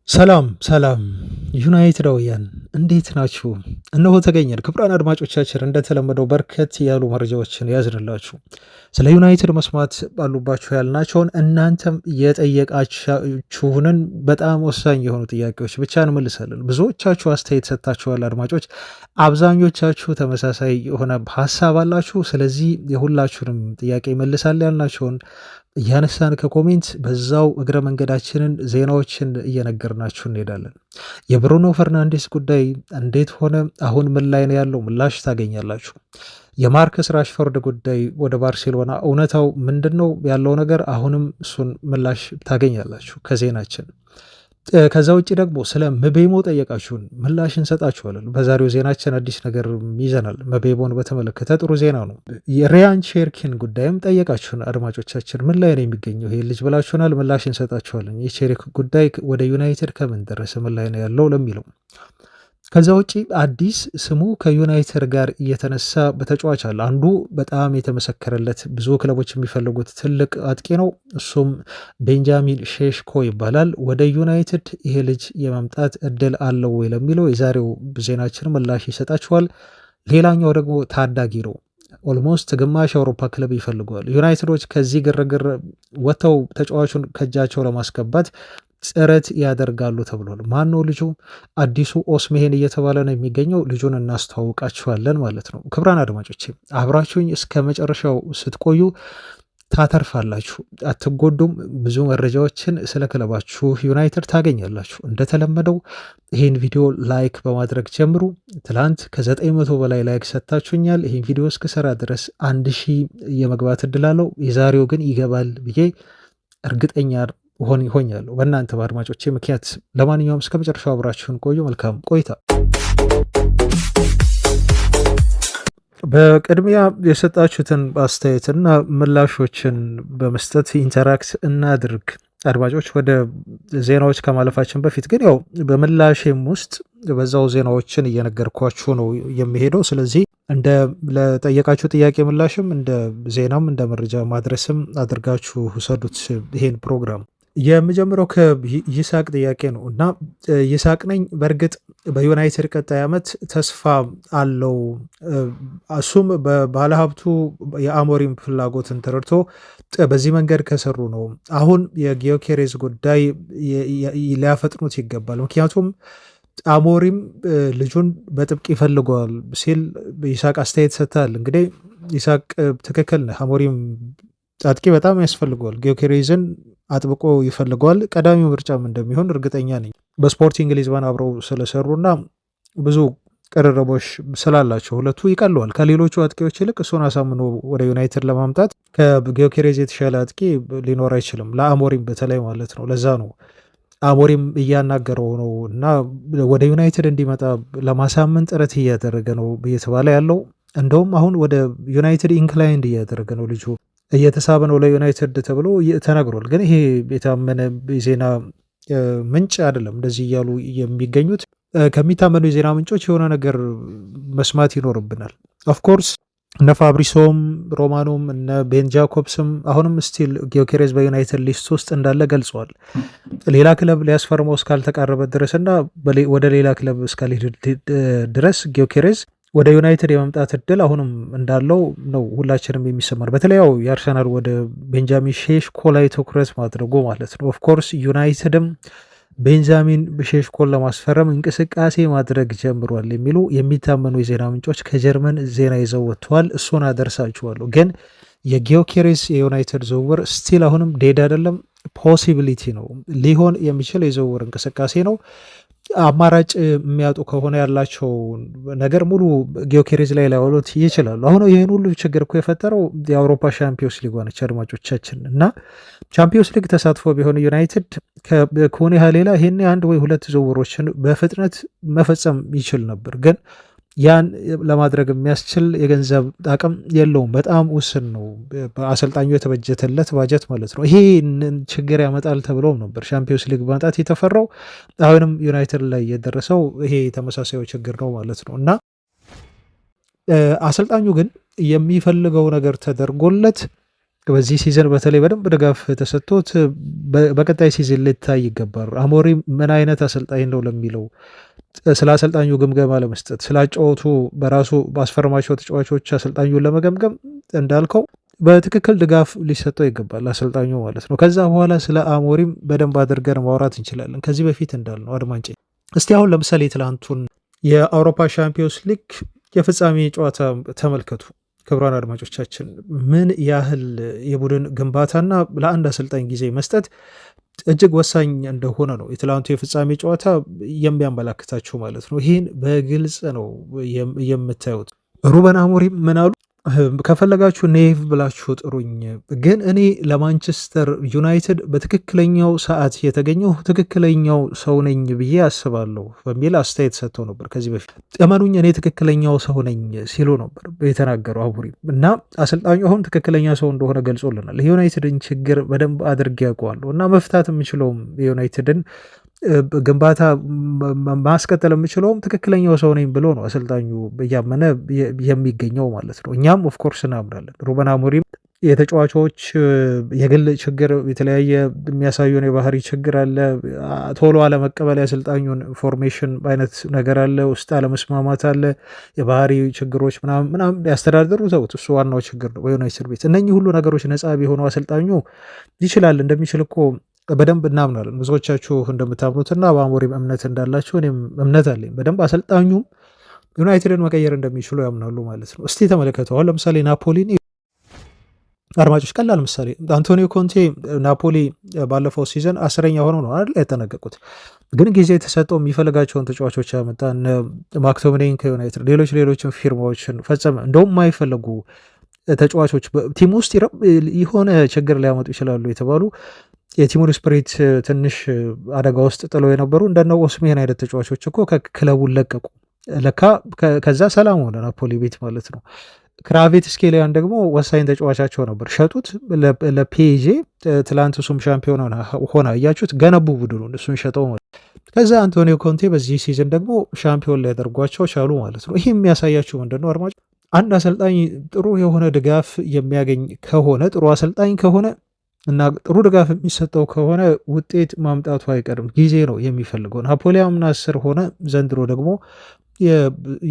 ሰላም ሰላም ዩናይትዳውያን እንዴት ናችሁ? እነሆ ተገኘን። ክቡራን አድማጮቻችን እንደተለመደው በርከት ያሉ መረጃዎችን ያዝንላችሁ ስለ ዩናይትድ መስማት ባሉባችሁ ያልናቸውን እናንተም የጠየቃችሁንን በጣም ወሳኝ የሆኑ ጥያቄዎች ብቻ እንመልሳለን። ብዙዎቻችሁ አስተያየት ሰጥታችኋል አድማጮች፣ አብዛኞቻችሁ ተመሳሳይ የሆነ ሀሳብ አላችሁ። ስለዚህ የሁላችሁንም ጥያቄ ይመልሳል ያልናቸውን እያነሳን ከኮሜንት በዛው እግረ መንገዳችንን ዜናዎችን እየነገርናችሁ እንሄዳለን። የብሩኖ ፈርናንዴስ ጉዳይ እንዴት ሆነ? አሁን ምን ላይ ነው ያለው? ምላሽ ታገኛላችሁ። የማርከስ ራሽፎርድ ጉዳይ ወደ ባርሴሎና እውነታው ምንድን ነው ያለው ነገር? አሁንም እሱን ምላሽ ታገኛላችሁ ከዜናችን። ከዛ ውጭ ደግሞ ስለ መቤሞ ጠየቃችሁን፣ ምላሽ እንሰጣችኋለን። በዛሬው ዜናችን አዲስ ነገር ይዘናል። መቤሞን በተመለከተ ጥሩ ዜና ነው። የሪያን ቼርኪን ጉዳይም ጠየቃችሁን አድማጮቻችን፣ ምን ላይ ነው የሚገኘው ይሄ ልጅ ብላችሁናል። ምላሽ እንሰጣችኋለን። የቼርክ ጉዳይ ወደ ዩናይትድ ከምን ደረሰ፣ ምን ላይ ነው ያለው ለሚለው ከዛ ውጪ አዲስ ስሙ ከዩናይትድ ጋር እየተነሳ በተጫዋች አለ። አንዱ በጣም የተመሰከረለት ብዙ ክለቦች የሚፈልጉት ትልቅ አጥቂ ነው። እሱም ቤንጃሚን ሼሽኮ ይባላል። ወደ ዩናይትድ ይሄ ልጅ የመምጣት እድል አለው ወይ ለሚለው የዛሬው ዜናችን ምላሽ ይሰጣችኋል። ሌላኛው ደግሞ ታዳጊ ነው። ኦልሞስት ግማሽ የአውሮፓ ክለብ ይፈልገዋል። ዩናይትዶች ከዚህ ግርግር ወጥተው ተጫዋቹን ከእጃቸው ለማስገባት ጥረት ያደርጋሉ ተብሏል። ማን ነው ልጁ? አዲሱ ኦስሜሄን እየተባለ ነው የሚገኘው። ልጁን እናስተዋውቃችኋለን ማለት ነው። ክቡራን አድማጮች አብራችሁኝ እስከ መጨረሻው ስትቆዩ ታተርፋላችሁ፣ አትጎዱም። ብዙ መረጃዎችን ስለ ክለባችሁ ዩናይትድ ታገኛላችሁ። እንደተለመደው ይህን ቪዲዮ ላይክ በማድረግ ጀምሩ። ትላንት ከ900 በላይ ላይክ ሰጥታችሁኛል። ይህን ቪዲዮ እስክሰራ ድረስ 1000 የመግባት እድል አለው። የዛሬው ግን ይገባል ብዬ እርግጠኛ ሆኛለሁ በእናንተ በአድማጮቼ ምክንያት። ለማንኛውም እስከ መጨረሻው አብራችሁን ቆዩ። መልካም ቆይታ። በቅድሚያ የሰጣችሁትን አስተያየትና ምላሾችን በመስጠት ኢንተራክት እናድርግ። አድማጮች ወደ ዜናዎች ከማለፋችን በፊት ግን ያው በምላሽም ውስጥ በዛው ዜናዎችን እየነገርኳችሁ ነው የሚሄደው። ስለዚህ እንደ ለጠየቃችሁ ጥያቄ ምላሽም እንደ ዜናም እንደ መረጃ ማድረስም አድርጋችሁ ውሰዱት ይሄን ፕሮግራም። የምጀምረው ከይስሐቅ ጥያቄ ነው እና ይስሐቅ ነኝ። በእርግጥ በዩናይትድ ቀጣይ ዓመት ተስፋ አለው። እሱም ባለሀብቱ የአሞሪም ፍላጎትን ተረድቶ በዚህ መንገድ ከሰሩ ነው። አሁን የጊዮኬሬዝ ጉዳይ ሊያፈጥኑት ይገባል። ምክንያቱም አሞሪም ልጁን በጥብቅ ይፈልገዋል ሲል ይስሐቅ አስተያየት ሰጥታል። እንግዲህ ይስሐቅ ትክክል ነህ። አሞሪም አጥቂ በጣም ያስፈልገዋል። ጊዮኬሬዝን አጥብቆ ይፈልገዋል። ቀዳሚው ምርጫም እንደሚሆን እርግጠኛ ነኝ። በስፖርቲንግ ሊዝበን አብረው ስለሰሩና ብዙ ቅርርቦች ስላላቸው ሁለቱ ይቀለዋል። ከሌሎቹ አጥቂዎች ይልቅ እሱን አሳምኖ ወደ ዩናይትድ ለማምጣት ከጊዮኬሬዝ የተሻለ አጥቂ ሊኖር አይችልም፣ ለአሞሪም በተለይ ማለት ነው። ለዛ ነው አሞሪም እያናገረው ነው እና ወደ ዩናይትድ እንዲመጣ ለማሳመን ጥረት እያደረገ ነው እየተባለ ያለው። እንደውም አሁን ወደ ዩናይትድ ኢንክላይንድ እያደረገ ነው፣ ልጁ እየተሳበ ነው ለዩናይትድ ተብሎ ተነግሯል። ግን ይሄ የታመነ የዜና ምንጭ አይደለም። እንደዚህ እያሉ የሚገኙት ከሚታመኑ የዜና ምንጮች የሆነ ነገር መስማት ይኖርብናል። ኦፍኮርስ እነ ፋብሪሶም ሮማኖም እነ ቤን ጃኮብስም አሁንም ስቲል ጊዮኬሬዝ በዩናይትድ ሊስት ውስጥ እንዳለ ገልጸዋል። ሌላ ክለብ ሊያስፈርመው እስካልተቃረበ ድረስ እና ወደ ሌላ ክለብ እስካልሄድ ድረስ ጊዮኬሬዝ ወደ ዩናይትድ የመምጣት እድል አሁንም እንዳለው ነው ሁላችንም የሚሰማን። በተለያው የአርሰናል ወደ ቤንጃሚን ሼሽኮ ላይ ትኩረት ማድረጉ ማለት ነው። ኦፍኮርስ ዩናይትድም ቤንጃሚን ሼሽኮን ለማስፈረም እንቅስቃሴ ማድረግ ጀምሯል የሚሉ የሚታመኑ የዜና ምንጮች ከጀርመን ዜና ይዘው ወጥተዋል። እሱን አደርሳችኋለሁ። ግን የጊዮኬሬዝ የዩናይትድ ዝውውር ስቲል አሁንም ዴድ አይደለም፣ ፖሲቢሊቲ ነው፣ ሊሆን የሚችል የዝውውር እንቅስቃሴ ነው። አማራጭ የሚያጡ ከሆነ ያላቸው ነገር ሙሉ ጊዮኬሬዝ ላይ ሊያውሉት ይችላሉ። አሁን ይህን ሁሉ ችግር እኮ የፈጠረው የአውሮፓ ሻምፒዮንስ ሊግ ሆነች አድማጮቻችን። እና ቻምፒዮንስ ሊግ ተሳትፎ ቢሆን ዩናይትድ ከኮኔሃ ሌላ ይህን አንድ ወይ ሁለት ዝውውሮችን በፍጥነት መፈጸም ይችል ነበር። ግን ያን ለማድረግ የሚያስችል የገንዘብ አቅም የለውም። በጣም ውስን ነው። በአሰልጣኙ የተበጀተለት ባጀት ማለት ነው። ይሄ ችግር ያመጣል ተብሎም ነበር ሻምፒዮንስ ሊግ ማምጣት የተፈራው። አሁንም ዩናይትድ ላይ የደረሰው ይሄ ተመሳሳዩ ችግር ነው ማለት ነው እና አሰልጣኙ ግን የሚፈልገው ነገር ተደርጎለት በዚህ ሲዝን በተለይ በደንብ ድጋፍ ተሰጥቶት በቀጣይ ሲዝን ልታይ ይገባል። አሞሪም ምን አይነት አሰልጣኝ ነው ለሚለው ስለ አሰልጣኙ ግምገማ ለመስጠት ስላጫወቱ በራሱ በአስፈረማቸው ተጫዋቾች አሰልጣኙን ለመገምገም እንዳልከው በትክክል ድጋፍ ሊሰጠው ይገባል አሰልጣኙ ማለት ነው። ከዛ በኋላ ስለ አሞሪም በደንብ አድርገን ማውራት እንችላለን። ከዚህ በፊት እንዳልነው አድማጭ እስቲ አሁን ለምሳሌ ትላንቱን የአውሮፓ ሻምፒዮንስ ሊግ የፍጻሜ ጨዋታ ተመልከቱ። ክቡራን አድማጮቻችን ምን ያህል የቡድን ግንባታና ለአንድ አሰልጣኝ ጊዜ መስጠት እጅግ ወሳኝ እንደሆነ ነው የትላንቱ የፍጻሜ ጨዋታ የሚያመላክታችሁ ማለት ነው። ይህን በግልጽ ነው የምታዩት። ሩበን አሞሪም ምን አሉ? ከፈለጋችሁ ኔቭ ብላችሁ ጥሩኝ፣ ግን እኔ ለማንቸስተር ዩናይትድ በትክክለኛው ሰዓት የተገኘው ትክክለኛው ሰው ነኝ ብዬ አስባለሁ በሚል አስተያየት ሰጥተው ነበር። ከዚህ በፊት እመኑኝ እኔ ትክክለኛው ሰው ነኝ ሲሉ ነበር የተናገረው አሞሪም እና አሰልጣኙ አሁን ትክክለኛ ሰው እንደሆነ ገልጾልናል። የዩናይትድን ችግር በደንብ አድርጌ ያውቀዋለሁ እና መፍታት የምችለውም የዩናይትድን ግንባታ ማስቀጠል የምችለውም ትክክለኛው ሰው ነኝ ብሎ ነው አሰልጣኙ እያመነ የሚገኘው ማለት ነው። እኛም ኦፍኮርስ እናምናለን። ሩበን አሞሪም የተጫዋቾች የግል ችግር የተለያየ የሚያሳዩን የባህሪ ችግር አለ። ቶሎ አለመቀበል የአሰልጣኙን ፎርሜሽን አይነት ነገር አለ። ውስጥ አለመስማማት አለ። የባህሪ ችግሮች ምናምን ያስተዳደሩ ተውት፣ እሱ ዋናው ችግር ነው በዩናይትድ ቤት። እነኚህ ሁሉ ነገሮች ነፃ ቢሆኑ አሰልጣኙ ይችላል እንደሚችል እኮ በደንብ እናምናለን። ብዙዎቻችሁ እንደምታምኑትና በአሞሪም እምነት እንዳላችሁ እኔም እምነት አለኝ። በደንብ አሰልጣኙም ዩናይትድን መቀየር እንደሚችሉ ያምናሉ ማለት ነው። እስቲ ተመለከቱ። አሁን ለምሳሌ ናፖሊን አድማጮች፣ ቀላል ምሳሌ አንቶኒዮ ኮንቴ ናፖሊ ባለፈው ሲዘን 10ኛ ሆኖ ነው አይደል ያጠናቀቁት። ግን ጊዜ የተሰጠው የሚፈልጋቸውን ተጫዋቾች ያመጣ ማክቶሚኔን ከዩናይትድ ሌሎችን ፊርማዎችን ፈጸመ። እንደውም የማይፈለጉ ተጫዋቾች ቲም ውስጥ የሆነ ችግር ሊያመጡ ይችላሉ የተባሉ የቲሙን ስፕሪት ትንሽ አደጋ ውስጥ ጥለው የነበሩ እንደነ ኦስሜን አይነት ተጫዋቾች እኮ ከክለቡን ለቀቁ። ለካ ከዛ ሰላም ሆነ ናፖሊ ቤት ማለት ነው። ክራቬትስኬሊያን ደግሞ ወሳኝ ተጫዋቻቸው ነበር፣ ሸጡት ለፒኤስጂ። ትላንት እሱም ሻምፒዮን ሆነ። እያችሁት ገነቡ ቡድኑን እሱን ሸጠው ማለት። ከዛ አንቶኒዮ ኮንቴ በዚህ ሲዝን ደግሞ ሻምፒዮን ሊያደርጓቸው ቻሉ ማለት ነው። ይህ የሚያሳያችሁ ምንድነው አድማጭ፣ አንድ አሰልጣኝ ጥሩ የሆነ ድጋፍ የሚያገኝ ከሆነ ጥሩ አሰልጣኝ ከሆነ እና ጥሩ ድጋፍ የሚሰጠው ከሆነ ውጤት ማምጣቱ አይቀርም። ጊዜ ነው የሚፈልገው። ናፖሊ አምና 10 ሆነ፣ ዘንድሮ ደግሞ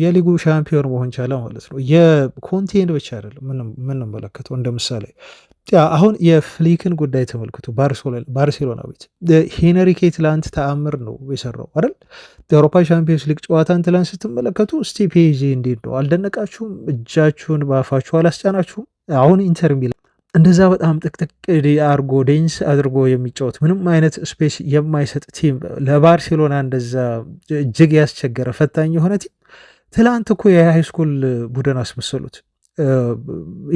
የሊጉ ሻምፒዮን መሆን ቻለ ማለት ነው። የኮንቴን ብቻ አይደለም ምንመለከተው እንደ ምሳሌ አሁን የፍሊክን ጉዳይ ተመልክቶ ባርሴሎና ቤት ሄነሪኬ ትላንት ተአምር ነው የሰራው አይደል? የአውሮፓ ሻምፒዮንስ ሊግ ጨዋታን ትላንት ስትመለከቱ እስቲ ፒኤስጂ እንዴት ነው? አልደነቃችሁም? እጃችሁን በአፋችሁ አላስጫናችሁም? አሁን ኢንተር ሚላን እንደዛ በጣም ጥቅጥቅ አርጎ ዴንስ አድርጎ የሚጫወት ምንም አይነት ስፔስ የማይሰጥ ቲም ለባርሴሎና እንደዛ እጅግ ያስቸገረ ፈታኝ የሆነ ቲም ትላንት እኮ የሃይስኩል ቡድን አስመሰሉት።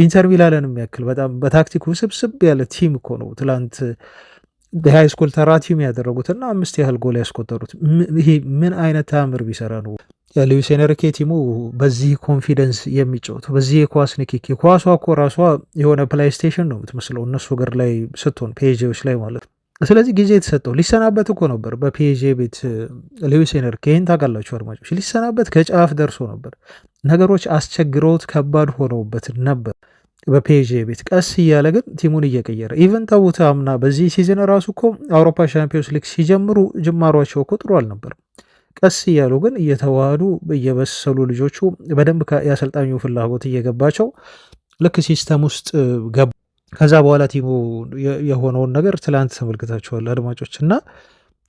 ኢንተር ሚላንን የሚያክል በጣም በታክቲክ ውስብስብ ያለ ቲም እኮ ነው ትላንት የሃይስኩል ተራ ቲም ያደረጉትና 5 ያህል ጎል ያስቆጠሩት። ይሄ ምን አይነት ታምር ቢሰራ ነው ሉዊስ ኤንሪኬ ቲሙ በዚህ ኮንፊደንስ የሚጫወቱ በዚህ የኳስ ንክኪ። ኳሷ እኮ ራሷ የሆነ ፕላይስቴሽን ነው የምትመስለው እነሱ ገር ላይ ስትሆን ፒኤስጂዎች ላይ ማለት ነው። ስለዚህ ጊዜ የተሰጠው ሊሰናበት እኮ ነበር በፒኤስጂ ቤት ሉዊስ ኤንሪኬ። ይህን ታውቃላችሁ አድማጮች፣ ሊሰናበት ከጫፍ ደርሶ ነበር። ነገሮች አስቸግረውት ከባድ ሆነውበት ነበር በፒኤስጂ ቤት። ቀስ እያለ ግን ቲሙን እየቀየረ ኢቨን ተውት፣ አምና በዚህ ሲዝን ራሱ እኮ አውሮፓ ሻምፒዮንስ ሊግ ሲጀምሩ ጅማሯቸው እኮ ጥሩ አልነበርም። ቀስ እያሉ ግን እየተዋሃዱ እየበሰሉ ልጆቹ በደንብ የአሰልጣኙ ፍላጎት እየገባቸው ልክ ሲስተም ውስጥ ገቡ። ከዛ በኋላ ቲሙ የሆነውን ነገር ትላንት ተመልክታችኋል አድማጮች። እና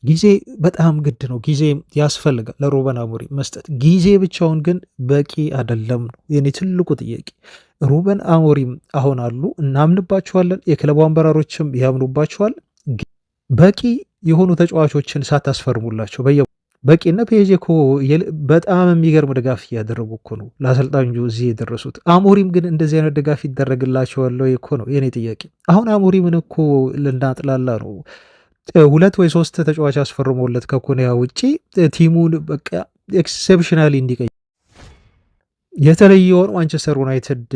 ጊዜ በጣም ግድ ነው፣ ጊዜ ያስፈልጋል ለሩበን አሞሪም መስጠት። ጊዜ ብቻውን ግን በቂ አይደለም ነው የኔ ትልቁ ጥያቄ። ሩበን አሞሪም አሁን አሉ፣ እናምንባቸዋለን፣ የክለቡ አመራሮችም ያምኑባቸዋል። በቂ የሆኑ ተጫዋቾችን ሳታስፈርሙላቸው በቂና ፒኤስጂ እኮ በጣም የሚገርም ድጋፍ እያደረጉ እኮ ነው ለአሰልጣኙ እዚህ የደረሱት። አሞሪም ግን እንደዚህ አይነት ድጋፍ ይደረግላቸዋል እኮ ነው የኔ ጥያቄ። አሁን አሞሪምን እኮ ልናጥላላ ነው። 2 ወይ 3 ተጫዋች አስፈርሞለት ከኮንያ ውጪ ቲሙን በቃ ኤክሴፕሽናሊ እንዲቀይ የተለየውን ማንቸስተር ዩናይትድ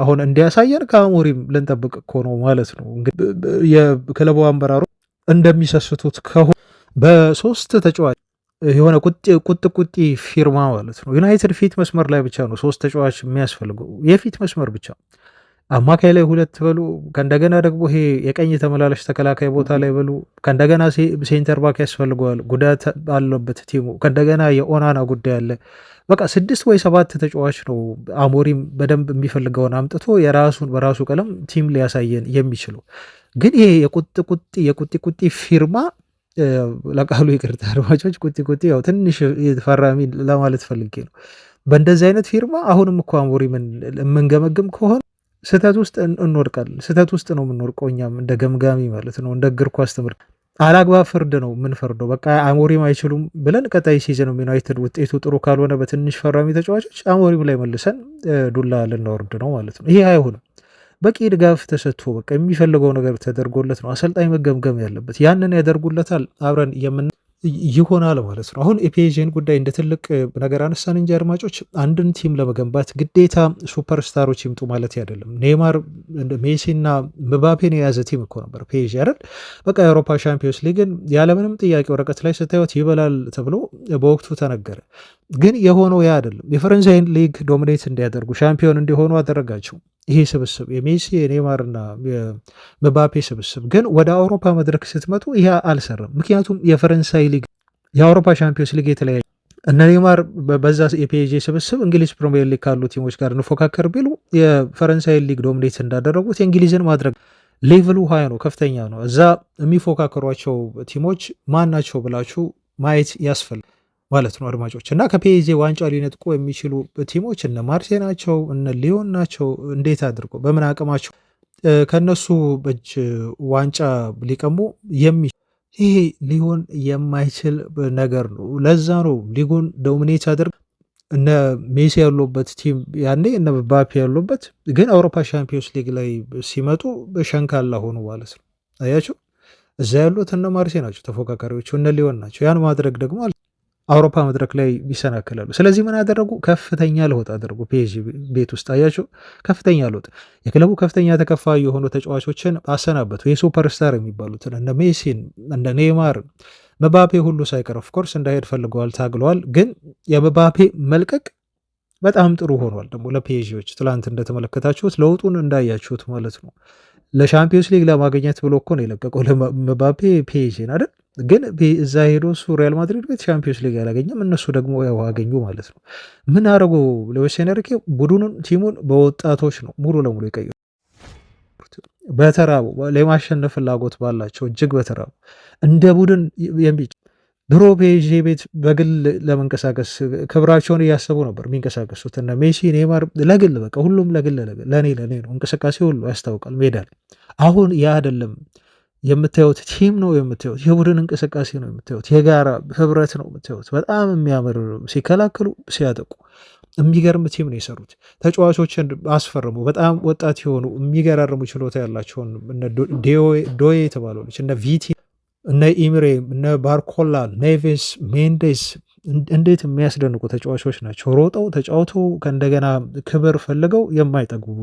አሁን እንዲያሳየን ከአሞሪም ልንጠብቅ እኮ ነው ማለት ነው። የክለቡ አመራሩ እንደሚሰስቱት ከሆነ በ3 ተጫዋች የሆነ ቁጥ ፊርማ ማለት ነው። ዩናይትድ ፊት መስመር ላይ ብቻ ነው 3 ተጫዋች የሚያስፈልገው፣ የፊት መስመር ብቻ። አማካይ ላይ 2 በሉ፣ ከእንደገና ደግሞ ይሄ የቀኝ ተመላላሽ ተከላካይ ቦታ ላይ በሉ፣ ከእንደገና ሴንተር ባክ ያስፈልገዋል፣ ጉዳት አለበት ቲሙ፣ ከእንደገና የኦናና ጉዳይ አለ። በቃ 6 ወይ 7 ተጫዋች ነው አሞሪም በደንብ የሚፈልገውን አምጥቶ የራሱን በራሱ ቀለም ቲም ሊያሳየን የሚችለው። ግን ይሄ የቁጢ ቁጢ ፊርማ ለቃሉ ይቅርታ አድማጮች፣ ቁጢ ያው ትንሽ ፈራሚ ለማለት ፈልጌ ነው። በእንደዚህ አይነት ፊርማ አሁንም እኮ አሞሪምን የምንገመግም ከሆነ ስህተት ውስጥ እንወድቃለን። ስህተት ውስጥ ነው የምንወድቀው እኛም እንደ ገምጋሚ ማለት ነው፣ እንደ እግር ኳስ ትምህርት አላግባብ ፍርድ ነው የምንፈርደው። በቃ አሞሪም አይችሉም ብለን ቀጣይ ሲዝን ዩናይትድ ውጤቱ ጥሩ ካልሆነ በትንሽ ፈራሚ ተጫዋቾች አሞሪም ላይ መልሰን ዱላ ልናወርድ ነው ማለት ነው። ይሄ አይሆንም። በቂ ድጋፍ ተሰጥቶ በቃ የሚፈልገው ነገር ተደርጎለት ነው አሰልጣኝ መገምገም ያለበት። ያንን ያደርጉለታል፣ አብረን ይሆናል ማለት ነው። አሁን የፒኤስጂን ጉዳይ እንደ ትልቅ ነገር አነሳን እንጂ አድማጮች፣ አንድን ቲም ለመገንባት ግዴታ ሱፐርስታሮች ይምጡ ማለት አይደለም። ኔይማር፣ ሜሲና ምባፔን የያዘ ቲም እኮ ነበር ፒኤስጂ አይደል? በቃ የአውሮፓ ሻምፒዮንስ ሊግን ያለምንም ጥያቄ ወረቀት ላይ ስታዩት ይበላል ተብሎ በወቅቱ ተነገረ። ግን የሆነው ያ አይደለም። የፈረንሳይን ሊግ ዶሚኔት እንዲያደርጉ ሻምፒዮን እንዲሆኑ አደረጋቸው። ይሄ ስብስብ የሜሲ የኔይማርና የምባፔ ስብስብ ግን ወደ አውሮፓ መድረክ ስትመጡ ይህ አልሰራም። ምክንያቱም የፈረንሳይ ሊግ የአውሮፓ ሻምፒዮንስ ሊግ የተለያየ እነ ኔይማር በዛ የፒኤስጂ ስብስብ እንግሊዝ ፕሪሚየር ሊግ ካሉ ቲሞች ጋር እንፎካከር ቢሉ የፈረንሳይ ሊግ ዶሚኔት እንዳደረጉት የእንግሊዝን ማድረግ ሌቭሉ ሀያ ነው፣ ከፍተኛ ነው። እዛ የሚፎካከሯቸው ቲሞች ማን ናቸው ብላችሁ ማየት ያስፈልጋል ማለት ነው አድማጮች። እና ከፒኤስጂ ዋንጫ ሊነጥቁ የሚችሉ ቲሞች እነ ማርሴ ናቸው፣ እነ ሊዮን ናቸው። እንዴት አድርገው በምን አቅማቸው ከነሱ በእጅ ዋንጫ ሊቀሙ የሚችሉ ይሄ ሊሆን የማይችል ነገር ነው። ለዛ ነው ሊጉን ዶሚኔት አድርገው እነ ሜሲ ያሉበት ቲም ያኔ እነ ምባፔ ያሉበት፣ ግን አውሮፓ ሻምፒዮንስ ሊግ ላይ ሲመጡ ሸንካላ ሆኑ ማለት ነው። አያቸው እዛ ያሉት እነ ማርሴ ናቸው ተፎካካሪዎቹ፣ እነ ሊዮን ናቸው። ያን ማድረግ ደግሞ አውሮፓ መድረክ ላይ ይሰናክላሉ። ስለዚህ ምን ያደረጉ? ከፍተኛ ለውጥ አደረጉ። ፒኤስጂ ቤት ውስጥ አያቸው ከፍተኛ ለውጥ፣ የክለቡ ከፍተኛ ተከፋይ የሆኑ ተጫዋቾችን አሰናበቱ። የሱፐርስታር የሚባሉትን እነ ሜሲን፣ እነ ኔይማር፣ መባፔ ሁሉ ሳይቀር ኦፍኮርስ እንዳይሄድ ፈልገዋል፣ ታግለዋል። ግን የመባፔ መልቀቅ በጣም ጥሩ ሆኗል ደግሞ ለፒኤስጂዎች። ትላንት እንደተመለከታችሁት ለውጡን እንዳያችሁት ማለት ነው። ለሻምፒዮንስ ሊግ ለማግኘት ብሎ እኮ ነው የለቀቀው ለመባፔ ፒኤስጂን አይደል? ግን እዛ ሄዶ እሱ ሪያል ማድሪድ ቤት ቻምፒዮንስ ሊግ አላገኘም፣ እነሱ ደግሞ ያው አገኙ ማለት ነው። ምን አደረጉ? ሉዊስ ኤንሪኬ ቡድኑን ቲሙን በወጣቶች ነው ሙሉ ለሙሉ የቀየሩት። በተራቡ ለማሸነፍ ፍላጎት ባላቸው እጅግ በተራቡ እንደ ቡድን ድሮ ፒኤስጂ ቤት በግል ለመንቀሳቀስ ክብራቸውን እያሰቡ ነበር የሚንቀሳቀሱት እነ ሜሲ፣ ኔይማር ለግል በቃ ሁሉም ለግል ለኔ ነው እንቅስቃሴ ሁሉ ያስታውቃል ሜዳ ላይ። አሁን ያ አይደለም የምታዩት ቲም ነው የምታዩት፣ የቡድን እንቅስቃሴ ነው የምታዩት፣ የጋራ ህብረት ነው የምታዩት። በጣም የሚያምር ሲከላከሉ ሲያጠቁ የሚገርም ቲም ነው የሰሩት። ተጫዋቾችን አስፈርሙ፣ በጣም ወጣት የሆኑ የሚገራርሙ ችሎታ ያላቸውን ዶዬ የተባሉ ልጅ እነ ቪቲ፣ እነ ኢምሬ፣ እነ ባርኮላ፣ ኔቬስ፣ ሜንዴስ እንዴት የሚያስደንቁ ተጫዋቾች ናቸው። ሮጠው ተጫውተው ከእንደገና ክብር ፈልገው የማይጠግቡ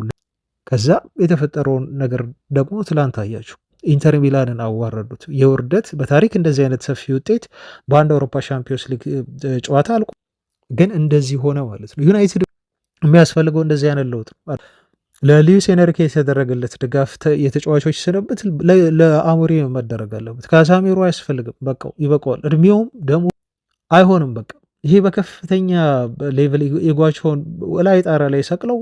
ከዛ የተፈጠረውን ነገር ደግሞ ትላንት አያችሁ። ኢንተር ሚላንን አዋረዱት። የውርደት በታሪክ እንደዚህ አይነት ሰፊ ውጤት በአንድ አውሮፓ ሻምፒዮንስ ሊግ ጨዋታ አልቆ ግን እንደዚህ ሆነ ማለት ነው። ዩናይትድ የሚያስፈልገው እንደዚህ አይነት ለውጥ ነው። ለሉዊስ ኤንሪኬ የተደረገለት ድጋፍ የተጫዋቾች ስንብት ለአሞሪም መደረግ አለበት። ካሳሜሮ አያስፈልግም፣ በቃ ይበቃዋል። እድሜውም ደግሞ አይሆንም። በቃ ይሄ በከፍተኛ ሌቭል ኢጓቸውን ላይ ጣራ ላይ ሰቅለው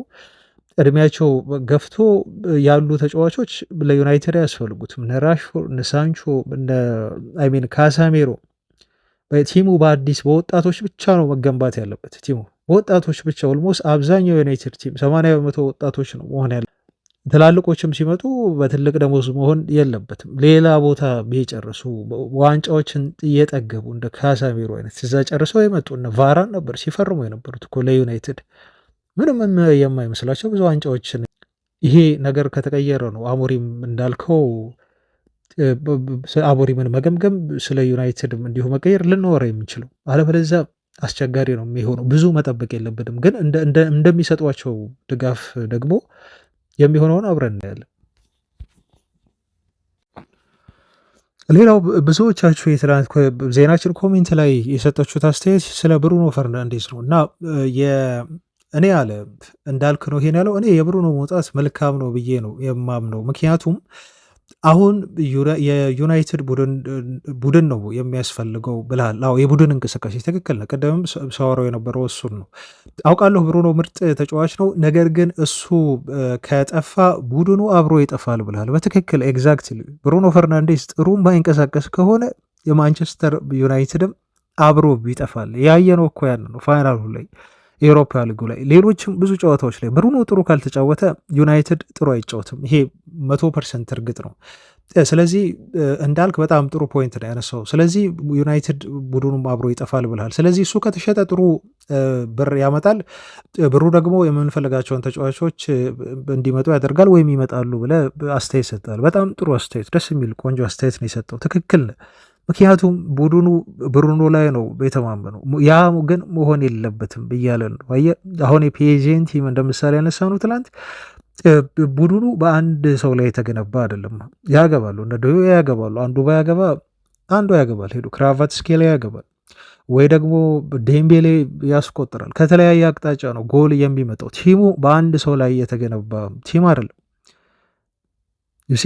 እድሜያቸው ገፍቶ ያሉ ተጫዋቾች ለዩናይትድ ያስፈልጉትም እነ ራሽፎርድ፣ እነ ሳንቾ፣ እነ ካሳሜሮ። ቲሙ በአዲስ በወጣቶች ብቻ ነው መገንባት ያለበት። ቲሙ በወጣቶች ብቻ ኦልሞስት አብዛኛው ዩናይትድ ቲም 80% ወጣቶች ነው መሆን ያለ። ትላልቆችም ሲመጡ በትልቅ ደሞዝ መሆን የለበትም። ሌላ ቦታ ቢጨርሱ ዋንጫዎችን እየጠገቡ እንደ ካሳሜሮ አይነት እዛ ጨርሰው የመጡ እነ ቫራን ነበር ሲፈርሙ የነበሩት እኮ ለዩናይትድ ምንም የማይመስላቸው ብዙ ዋንጫዎችን። ይሄ ነገር ከተቀየረ ነው አሞሪም እንዳልከው አሞሪምን መገምገም ስለ ዩናይትድም እንዲሁ መቀየር ልንወራ የምንችለው። አለበለዚያ አስቸጋሪ ነው የሚሆነው። ብዙ መጠበቅ የለብንም፣ ግን እንደሚሰጧቸው ድጋፍ ደግሞ የሚሆነውን አብረን እናያለን። ሌላው ብዙዎቻችሁ የትላንት ዜናችን ኮሜንት ላይ የሰጠችሁት አስተያየት ስለ ብሩኖ ፈርናንዴዝ ነው እና እኔ አለ እንዳልክ ነው ይሄን ያለው። እኔ የብሩኖ መውጣት መልካም ነው ብዬ ነው የማምነው። ምክንያቱም አሁን የዩናይትድ ቡድን ነው የሚያስፈልገው ብልሃል። አዎ የቡድን እንቅስቃሴ ትክክል ነው። ቅድምም ሳወራው የነበረው እሱን ነው። አውቃለሁ ብሩኖ ምርጥ ተጫዋች ነው፣ ነገር ግን እሱ ከጠፋ ቡድኑ አብሮ ይጠፋል ብልሃል። በትክክል ኤግዛክትሊ። ብሩኖ ፈርናንዴስ ጥሩ ማይንቀሳቀስ ከሆነ የማንቸስተር ዩናይትድም አብሮ ይጠፋል። ያየነው እኮ ያን ነው ፋይናሉ ላይ የአውሮፓ ሊጉ ላይ ሌሎችም ብዙ ጨዋታዎች ላይ ብሩኖ ጥሩ ካልተጫወተ ዩናይትድ ጥሩ አይጫወትም። ይሄ 100% እርግጥ ነው። ስለዚህ እንዳልክ በጣም ጥሩ ፖይንት ነው ያነሳው። ስለዚህ ዩናይትድ ቡድኑም አብሮ ይጠፋል ብልሃል። ስለዚህ እሱ ከተሸጠ ጥሩ ብር ያመጣል፣ ብሩ ደግሞ የምንፈልጋቸውን ተጫዋቾች እንዲመጡ ያደርጋል ወይም ይመጣሉ ብለህ አስተያየት ሰጥታል። በጣም ጥሩ አስተያየት፣ ደስ የሚል ቆንጆ አስተያየት ነው የሰጠው። ትክክል። ምክንያቱም ቡድኑ ብሩኖ ላይ ነው የተማመነው። ያ ግን መሆን የለበትም ብያለን ነው። አሁን የፒኤስጂን ቲም እንደምሳሌ ያነሳ ነው ትላንት። ቡድኑ በአንድ ሰው ላይ የተገነባ አይደለም። ያገባሉ፣ እነ ዶዮ ያገባሉ። አንዱ ባያገባ አንዱ ያገባል። ሄዱ ክራቫትስኬሊያ ያገባል ወይ ደግሞ ዴምቤሌ ያስቆጥራል። ከተለያየ አቅጣጫ ነው ጎል የሚመጣው። ቲሙ በአንድ ሰው ላይ የተገነባ ቲም አይደለም።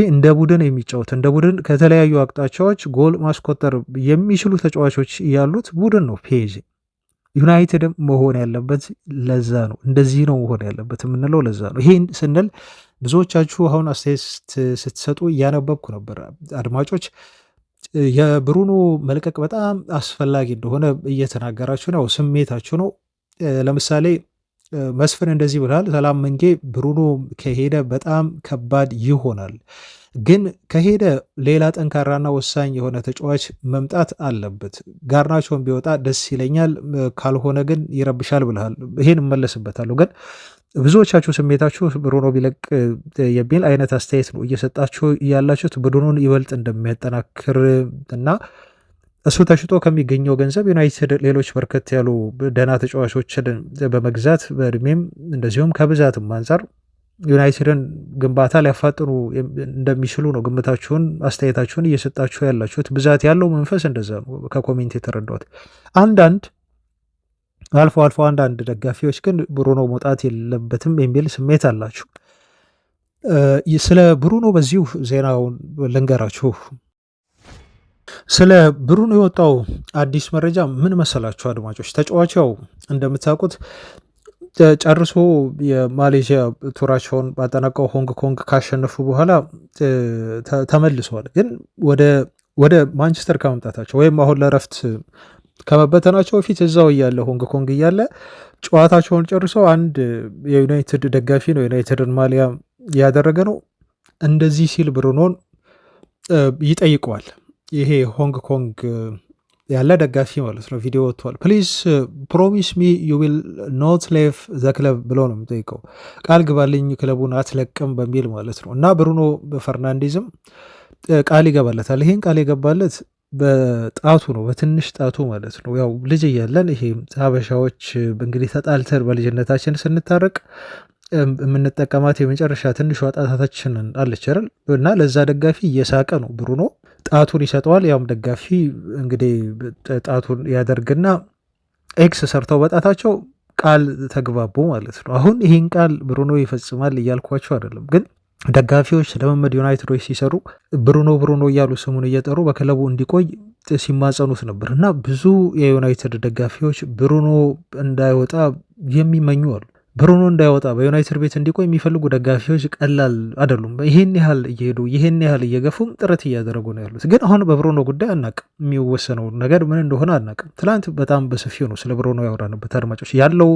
እንደ ቡድን የሚጫወት እንደ ቡድን ከተለያዩ አቅጣጫዎች ጎል ማስቆጠር የሚችሉ ተጫዋቾች ያሉት ቡድን ነው ፒኤስጂ። ዩናይትድም መሆን ያለበት ለዛ ነው። እንደዚህ ነው መሆን ያለበት የምንለው ለዛ ነው። ይሄን ስንል ብዙዎቻችሁ አሁን አስተያየት ስትሰጡ እያነበብኩ ነበር። አድማጮች የብሩኖ መልቀቅ በጣም አስፈላጊ እንደሆነ እየተናገራችሁ ነው፣ ስሜታችሁ ነው። ለምሳሌ መስፍን እንደዚህ ብላል። ሰላም መንጌ ብሩኖ ከሄደ በጣም ከባድ ይሆናል፣ ግን ከሄደ ሌላ ጠንካራና ወሳኝ የሆነ ተጫዋች መምጣት አለበት። ጋርናቾን ቢወጣ ደስ ይለኛል፣ ካልሆነ ግን ይረብሻል ብልሃል። ይሄን እመለስበታለሁ። ግን ብዙዎቻችሁ ስሜታችሁ ብሩኖ ቢለቅ የሚል አይነት አስተያየት ነው እየሰጣችሁ ያላችሁት። ቡድኑን ይበልጥ እንደሚያጠናክር እና እሱ ተሽጦ ከሚገኘው ገንዘብ ዩናይትድ ሌሎች በርከት ያሉ ደህና ተጫዋቾችን በመግዛት በእድሜም እንደዚሁም ከብዛትም አንጻር ዩናይትድን ግንባታ ሊያፋጥኑ እንደሚችሉ ነው ግምታችሁን፣ አስተያየታችሁን እየሰጣችሁ ያላችሁት። ብዛት ያለው መንፈስ እንደዛ ነው ከኮሜንት የተረዳሁት። አልፎ አልፎ አንዳንድ ደጋፊዎች ግን ብሩኖ መውጣት የለበትም የሚል ስሜት አላችሁ። ስለ ብሩኖ በዚሁ ዜናውን ልንገራችሁ። ስለ ብሩኖ የወጣው አዲስ መረጃ ምን መሰላችሁ አድማጮች? ተጫዋቹ እንደምታውቁት ጨርሶ የማሌዥያ ቱራቸውን ባጠናቀው ሆንግ ኮንግ ካሸነፉ በኋላ ተመልሰዋል። ግን ወደ ማንቸስተር ከመምጣታቸው ወይም አሁን ለረፍት ከመበተናቸው በፊት እዛው እያለ ሆንግ ኮንግ እያለ ጨዋታቸውን ጨርሰው አንድ የዩናይትድ ደጋፊ ነው ዩናይትድን ማሊያ ያደረገ ነው እንደዚህ ሲል ብሩኖን ይጠይቀዋል። ይሄ ሆንግ ኮንግ ያለ ደጋፊ ማለት ነው። ቪዲዮ ወጥቷል። ፕሊዝ ፕሮሚስ ሚ ዩ ዊል ኖት ሌቭ ዘ ክለብ ብሎ ነው የሚጠይቀው። ቃል ግባልኝ ክለቡን አትለቅም በሚል ማለት ነው። እና ብሩኖ ፈርናንዴዝም ቃል ይገባለታል። ይሄን ቃል የገባለት በጣቱ ነው፣ በትንሽ ጣቱ ማለት ነው። ያው ልጅ እያለን ይሄ ሀበሻዎች እንግዲህ ተጣልተን በልጅነታችን ስንታረቅ የምንጠቀማት የመጨረሻ ትንሿ ጣታችንን አለች አይደል? እና ለዛ ደጋፊ እየሳቀ ነው ብሩኖ ጣቱን ይሰጠዋል። ያውም ደጋፊ እንግዲህ ጣቱን ያደርግና ኤክስ ሰርተው በጣታቸው ቃል ተግባቡ ማለት ነው። አሁን ይህን ቃል ብሩኖ ይፈጽማል እያልኳቸው አይደለም፣ ግን ደጋፊዎች ለመመድ ዩናይትዶች ሲሰሩ ብሩኖ እያሉ ስሙን እየጠሩ በክለቡ እንዲቆይ ሲማጸኑት ነበር እና ብዙ የዩናይትድ ደጋፊዎች ብሩኖ እንዳይወጣ የሚመኙ አሉ። ብሩኖ እንዳይወጣ በዩናይትድ ቤት እንዲቆይ የሚፈልጉ ደጋፊዎች ቀላል አይደሉም። ይህን ያህል እየሄዱ ይህን ያህል እየገፉም ጥረት እያደረጉ ነው ያሉት። ግን አሁን በብሩኖ ጉዳይ አናቅም፣ የሚወሰነው ነገር ምን እንደሆነ አናቅም። ትላንት በጣም በሰፊው ነው ስለ ብሩኖ ያወራንበት። አድማጮች ያለው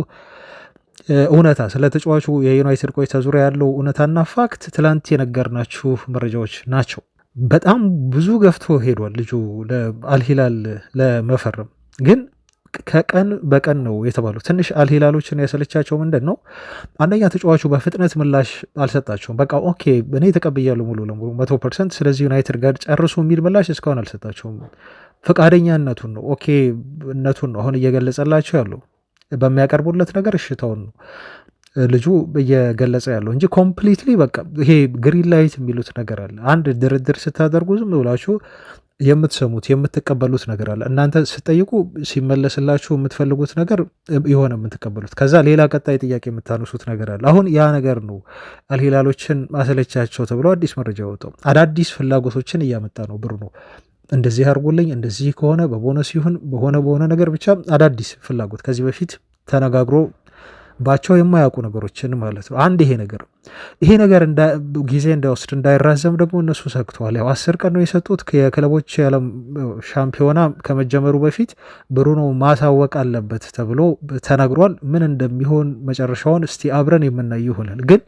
እውነታ ስለ ተጫዋቹ የዩናይትድ ቆይታ ዙሪያ ያለው እውነታና ፋክት ትላንት የነገርናችሁ መረጃዎች ናቸው። በጣም ብዙ ገፍቶ ሄዷል ልጁ ለአልሂላል ለመፈረም ግን ከቀን በቀን ነው የተባሉ። ትንሽ አልሂላሎችን ያሰለቻቸው ምንድን ነው? አንደኛ ተጫዋቹ በፍጥነት ምላሽ አልሰጣቸውም። በቃ ኦኬ እኔ ተቀብያለሁ ሙሉ ለሙሉ 100%፣ ስለዚህ ዩናይትድ ጋር ጨርሱ የሚል ምላሽ እስካሁን አልሰጣቸውም። ፈቃደኛነቱን ነው ኦኬ እነቱን ነው አሁን እየገለጸላቸው ያለው። በሚያቀርቡለት ነገር እሽታውን ነው ልጁ እየገለጸ ያለው እንጂ ኮምፕሊትሊ በቃ ይሄ ግሪን ላይት የሚሉት ነገር አለ። አንድ ድርድር ስታደርጉ ዝም ብላችሁ የምትሰሙት የምትቀበሉት ነገር አለ። እናንተ ስትጠይቁ ሲመለስላችሁ የምትፈልጉት ነገር የሆነ የምትቀበሉት፣ ከዛ ሌላ ቀጣይ ጥያቄ የምታነሱት ነገር አለ። አሁን ያ ነገር ነው አልሂላሎችን ማሰለቻቸው ተብሎ አዲስ መረጃ ወጣው። አዳዲስ ፍላጎቶችን እያመጣ ነው ብሩ ነው። እንደዚህ አድርጎልኝ፣ እንደዚህ ከሆነ በቦነስ ይሁን በሆነ ነገር ብቻ አዳዲስ ፍላጎት ከዚህ በፊት ተነጋግሮ ባቸው የማያውቁ ነገሮችን ማለት ነው። አንድ ይሄ ነገር ጊዜ እንዳይወስድ እንዳይራዘም ደግሞ እነሱ ሰግተዋል። ያው 10 ቀን ነው የሰጡት። የክለቦች የዓለም ሻምፒዮና ከመጀመሩ በፊት ብሩኖ ማሳወቅ አለበት ተብሎ ተነግሯል። ምን እንደሚሆን መጨረሻውን እስቲ አብረን የምናይ ይሆናል። ግን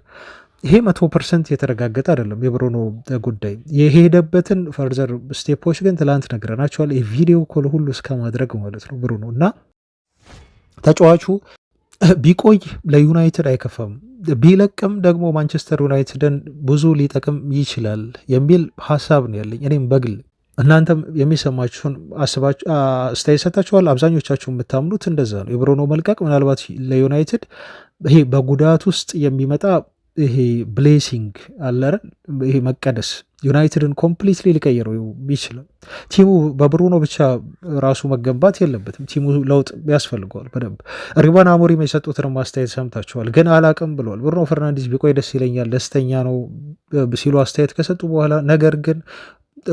ይሄ 100% የተረጋገጠ አይደለም። የብሩኖ ጉዳይ የሄደበትን ፈርዘር ስቴፖች ግን ትላንት ነግረናቸዋል። የቪዲዮ ኮል ሁሉ እስከ ማድረግ ማለት ነው ብሩኖ እና ተጫዋቹ ቢቆይ ለዩናይትድ አይከፋም፣ ቢለቅም ደግሞ ማንቸስተር ዩናይትድን ብዙ ሊጠቅም ይችላል የሚል ሀሳብ ነው ያለኝ እኔም በግል። እናንተም የሚሰማችሁን አስተያየት ሰጣችኋል። አብዛኞቻችሁ የምታምኑት እንደዛ ነው። የብሩኖ መልቀቅ ምናልባት ለዩናይትድ ይሄ በጉዳት ውስጥ የሚመጣ ይሄ ብሌሲንግ አለ፣ ይሄ መቀደስ ዩናይትድን ኮምፕሊትሊ ሊቀይረው ይችላል። ቲሙ በብሩኖ ብቻ ራሱ መገንባት የለበትም። ቲሙ ለውጥ ያስፈልገዋል በደንብ። ሩበን አሞሪም የሰጡትን ማስተያየት ሰምታችኋል። ግን አላቅም ብለዋል። ብሩኖ ፈርናንዴዝ ቢቆይ ደስ ይለኛል፣ ደስተኛ ነው ሲሉ አስተያየት ከሰጡ በኋላ ነገር ግን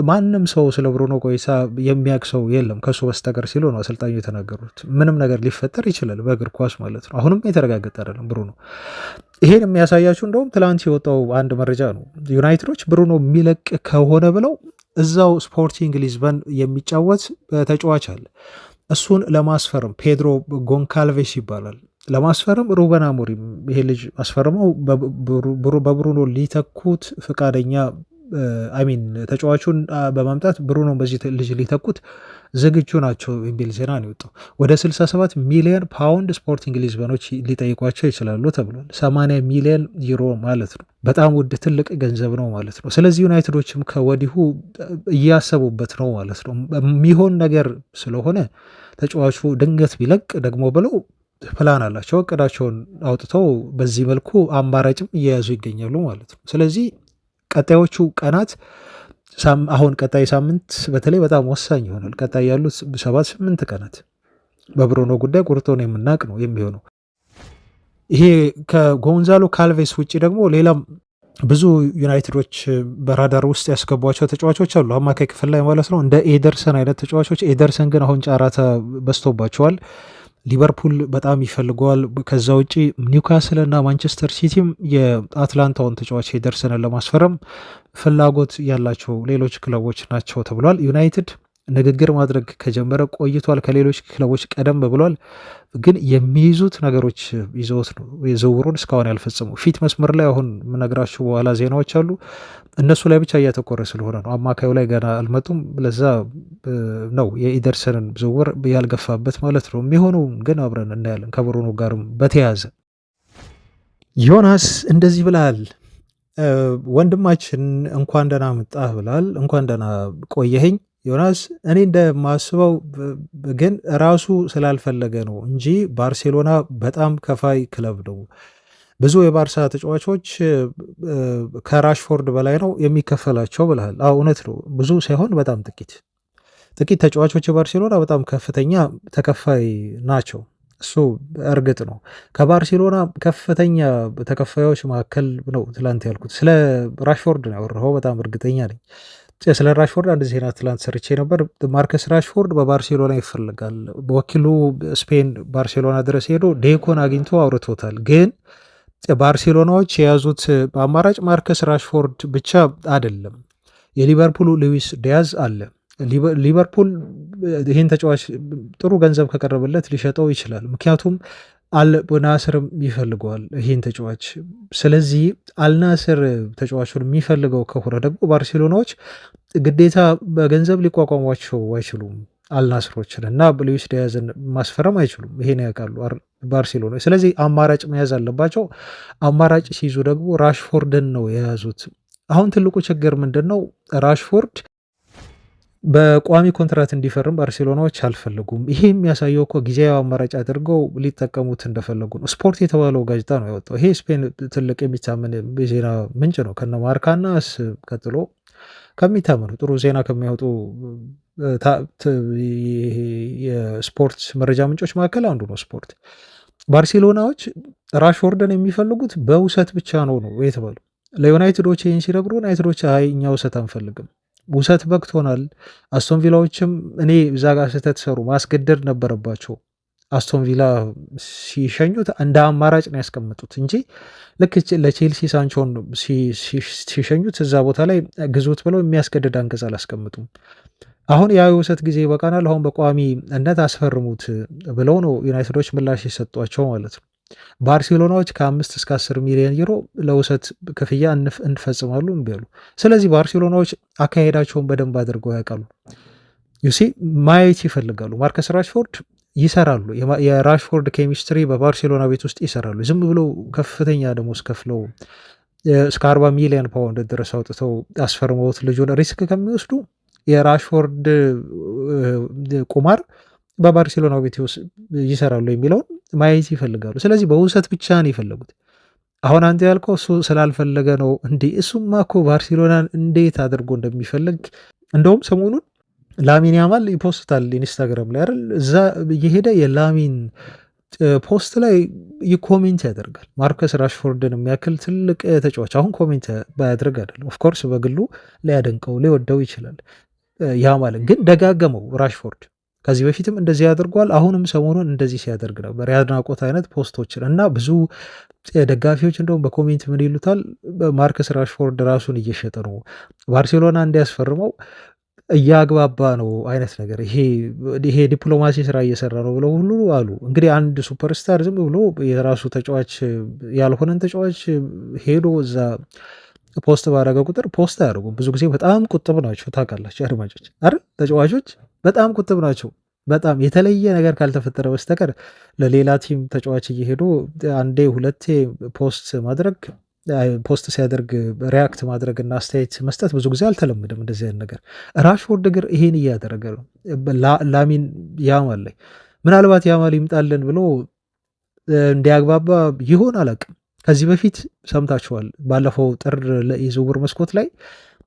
ማንም ሰው ስለ ብሩኖ ቆይታ የሚያውቅ ሰው የለም ከሱ በስተቀር ሲሉ ነው አሰልጣኙ የተናገሩት። ምንም ነገር ሊፈጠር ይችላል በእግር ኳስ ማለት ነው። አሁንም የተረጋገጠ አይደለም ብሩኖ። ይሄን የሚያሳያችሁ እንደውም ትላንት የወጣው አንድ መረጃ ነው። ዩናይትዶች ብሩኖ የሚለቅ ከሆነ ብለው እዛው ስፖርቲንግ ሊዝበን የሚጫወት ተጫዋች አለ። እሱን ለማስፈረም ፔድሮ ጎንካልቬስ ይባላል። ለማስፈረም ሩበን አሞሪም ይሄ ልጅ አስፈርመው በብሩኖ ሊተኩት ፈቃደኛ አሚን ተጫዋቹን በማምጣት ብሩኖ በዚህ ልጅ ሊተኩት ዝግጁ ናቸው የሚል ዜና ነው የወጣው። ወደ 67 ሚሊዮን ፓውንድ ስፖርቲንግ ሊዝበኖች ሊጠይቋቸው ይችላሉ ተብሏል። 80 ሚሊዮን ዩሮ ማለት ነው። በጣም ውድ ትልቅ ገንዘብ ነው ማለት ነው። ስለዚህ ዩናይትዶችም ከወዲሁ እያሰቡበት ነው ማለት ነው። የሚሆን ነገር ስለሆነ ተጫዋቹ ድንገት ቢለቅ ደግሞ ብለው ፕላን አላቸው። እቅዳቸውን አውጥተው በዚህ መልኩ አማራጭም እየያዙ ይገኛሉ ማለት ነው። ስለዚህ ቀጣዮቹ ቀናት አሁን ቀጣይ ሳምንት በተለይ በጣም ወሳኝ ይሆናል። ቀጣይ ያሉት 7-8 ቀናት በብሩኖ ጉዳይ ቁርጦን የምናውቅ ነው የሚሆነው። ይሄ ከጎንዛሎ ካልቬስ ውጭ ደግሞ ሌላም ብዙ ዩናይትዶች በራዳር ውስጥ ያስገቧቸው ተጫዋቾች አሉ፣ አማካይ ክፍል ላይ ማለት ነው። እንደ ኤደርሰን አይነት ተጫዋቾች። ኤደርሰን ግን አሁን ጫራታ በዝቶባቸዋል። ሊቨርፑል በጣም ይፈልገዋል። ከዛ ውጪ ኒውካስል እና ማንቸስተር ሲቲም የአትላንታውን ተጫዋች ኤደርሰንን ለማስፈረም ፍላጎት ያላቸው ሌሎች ክለቦች ናቸው ተብሏል። ዩናይትድ ንግግር ማድረግ ከጀመረ ቆይቷል። ከሌሎች ክለቦች ቀደም ብሏል። ግን የሚይዙት ነገሮች ይዘውት ነው የዝውውሩን እስካሁን ያልፈጸሙ። ፊት መስመር ላይ አሁን የምነግራችሁ በኋላ ዜናዎች አሉ። እነሱ ላይ ብቻ እያተኮረ ስለሆነ ነው። አማካዩ ላይ ገና አልመጡም። ለዛ ነው የኢደርሰንን ዝውውር ያልገፋበት ማለት ነው። የሚሆነው ግን አብረን እናያለን። ከብሩኖ ጋርም በተያያዘ ዮናስ እንደዚህ ብላል። ወንድማችን እንኳን ደህና መጣህ ብላል። እንኳን ደህና ቆየኸኝ ዮናስ። እኔ እንደማስበው ግን ራሱ ስላልፈለገ ነው እንጂ ባርሴሎና በጣም ከፋይ ክለብ ነው። ብዙ የባርሳ ተጫዋቾች ከራሽፎርድ በላይ ነው የሚከፈላቸው ብለሃል። እውነት ነው። ብዙ ሳይሆን በጣም ጥቂት ተጫዋቾች የባርሴሎና በጣም ከፍተኛ ተከፋይ ናቸው። እሱ እርግጥ ነው። ከባርሴሎና ከፍተኛ ተከፋዮች መካከል ነው ትላንት ያልኩት። ስለ ራሽፎርድ ነው ያወራኸው። በጣም እርግጠኛ ነኝ። ስለ ራሽፎርድ አንድ ዜና ትላንት ሰርቼ ነበር። ማርከስ ራሽፎርድ በባርሴሎና ይፈልጋል። በወኪሉ ስፔን ባርሴሎና ድረስ ሄዶ ዴኮን አግኝቶ አውርቶታል። ግን ባርሴሎናዎች የያዙት አማራጭ ማርከስ ራሽፎርድ ብቻ አይደለም። የሊቨርፑሉ ሉዊስ ዲያዝ አለ። ሊቨርፑል ይህን ተጫዋች ጥሩ ገንዘብ ከቀረበለት ሊሸጠው ይችላል። ምክንያቱም አልናስርም ይፈልገዋል ይህን ተጫዋች። ስለዚህ አልናስር ተጫዋቹን የሚፈልገው ከሆነ ደግሞ ባርሴሎናዎች ግዴታ በገንዘብ ሊቋቋሟቸው አይችሉም አልናስሮችን እና ሉዊስ ዲያዝን ማስፈረም አይችሉም። ይሄን ያውቃሉ ባርሴሎና። ስለዚህ አማራጭ መያዝ አለባቸው። አማራጭ ሲይዙ ደግሞ ራሽፎርድን ነው የያዙት። አሁን ትልቁ ችግር ምንድን ነው? ራሽፎርድ በቋሚ ኮንትራት እንዲፈርም ባርሴሎናዎች አልፈለጉም። ይሄ የሚያሳየው እኮ ጊዜያዊ አማራጭ አድርገው ሊጠቀሙት እንደፈለጉ ነው። ስፖርት የተባለው ጋዜጣ ነው ያወጣው። ይሄ ስፔን ትልቅ የሚታመን የዜና ምንጭ ነው። ከነ ማርካና ቀጥሎ ከሚታመኑ ጥሩ ዜና ከሚያወጡ የስፖርት መረጃ ምንጮች መካከል አንዱ ነው ስፖርት። ባርሴሎናዎች ራሽፎርድን የሚፈልጉት በውሰት ብቻ ነው የተባሉ። ለዩናይትዶች ይህን ሲነግሩ ዩናይትዶች አይ እኛ ውሰት አንፈልግም፣ ውሰት በቅቶናል። አስቶን ቪላዎችም እኔ እዛ ጋር ስህተት ሰሩ፣ ማስገደድ ነበረባቸው። አስቶን ቪላ ሲሸኙት እንደ አማራጭ ነው ያስቀምጡት እንጂ ልክ ለቼልሲ ሳንቾን ሲሸኙት እዛ ቦታ ላይ ግዙት ብለው የሚያስገድድ አንቀጽ አላስቀምጡም። አሁን ያ የውሰት ጊዜ ይበቃናል፣ አሁን በቋሚነት አስፈርሙት ብለው ነው ዩናይትዶች ምላሽ የሰጧቸው ማለት ነው። ባርሴሎናዎች ከ5 እስከ 10 ሚሊዮን ዩሮ ለውሰት ክፍያ እንፈጽማሉ እምቢ አሉ። ስለዚህ ባርሴሎናዎች አካሄዳቸውን በደንብ አድርገው ያውቃሉ። ዩሲ ማየት ይፈልጋሉ። ማርከስ ራሽፎርድ ይሰራሉ። የራሽፎርድ ኬሚስትሪ በባርሴሎና ቤት ውስጥ ይሰራሉ። ዝም ብለው ከፍተኛ ደሞዝ ከፍለው እስከ 40 ሚሊዮን ፓውንድ ድረስ አውጥተው አስፈርመውት ልጁን ሪስክ ከሚወስዱ የራሽፎርድ ቁማር በባርሴሎና ቤት ውስጥ ይሰራሉ የሚለውን ማየት ይፈልጋሉ። ስለዚህ በውሰት ብቻ ነው የፈለጉት። አሁን አንተ ያልከው እሱ ስላልፈለገ ነው እንዴ? እሱማ እኮ ባርሴሎናን እንዴት አድርጎ እንደሚፈልግ እንደውም ሰሞኑን ላሚን ያማል ይፖስታል ኢንስታግራም ላይ አይደል? እዛ እየሄደ የላሚን ፖስት ላይ ኮሜንት ያደርጋል። ማርከስ ራሽፎርድን የሚያክል ትልቅ ተጫዋች አሁን ኮሜንት ባያደርግ አይደለም፣ ኦፍኮርስ በግሉ ሊያደንቀው ሊወደው ይችላል። ያማልን ግን ደጋገመው ራሽፎርድ ከዚህ በፊትም እንደዚህ ያደርጓል። አሁንም ሰሞኑን እንደዚህ ሲያደርግ ነበር፣ የአድናቆት አይነት ፖስቶችን እና ብዙ ደጋፊዎች እንደውም በኮሜንት ምን ይሉታል፣ ማርከስ ራሽፎርድ ራሱን እየሸጠ ነው፣ ባርሴሎና እንዲያስፈርመው እያግባባ ነው አይነት ነገር፣ ይሄ ዲፕሎማሲ ስራ እየሰራ ነው ብለው ሁሉ አሉ። እንግዲህ አንድ ሱፐርስታር ዝም ብሎ የራሱ ተጫዋች ያልሆነን ተጫዋች ሄዶ እዛ ፖስት ባረገ ቁጥር ፖስት አያደርጉም። ብዙ ጊዜ በጣም ቁጥብ ናቸው ታውቃላችሁ አድማጮች አይደል? ተጫዋቾች በጣም ቁጥብ ናቸው። በጣም የተለየ ነገር ካልተፈጠረ በስተቀር ለሌላ ቲም ተጫዋች እየሄዱ አንዴ ሁለቴ ፖስት ሲያደርግ ሪያክት ማድረግ እና አስተያየት መስጠት ብዙ ጊዜ አልተለምድም እንደዚህ አይነት ነገር። ራሽፎርድ ግን ይሄን እያደረገ ነው። ላሚን ያማል ላይ ምናልባት ያማል ይምጣልን ብሎ እንዲያግባባ ይሆን አላውቅም። ከዚህ በፊት ሰምታችኋል። ባለፈው ጥር የዝውውር መስኮት ላይ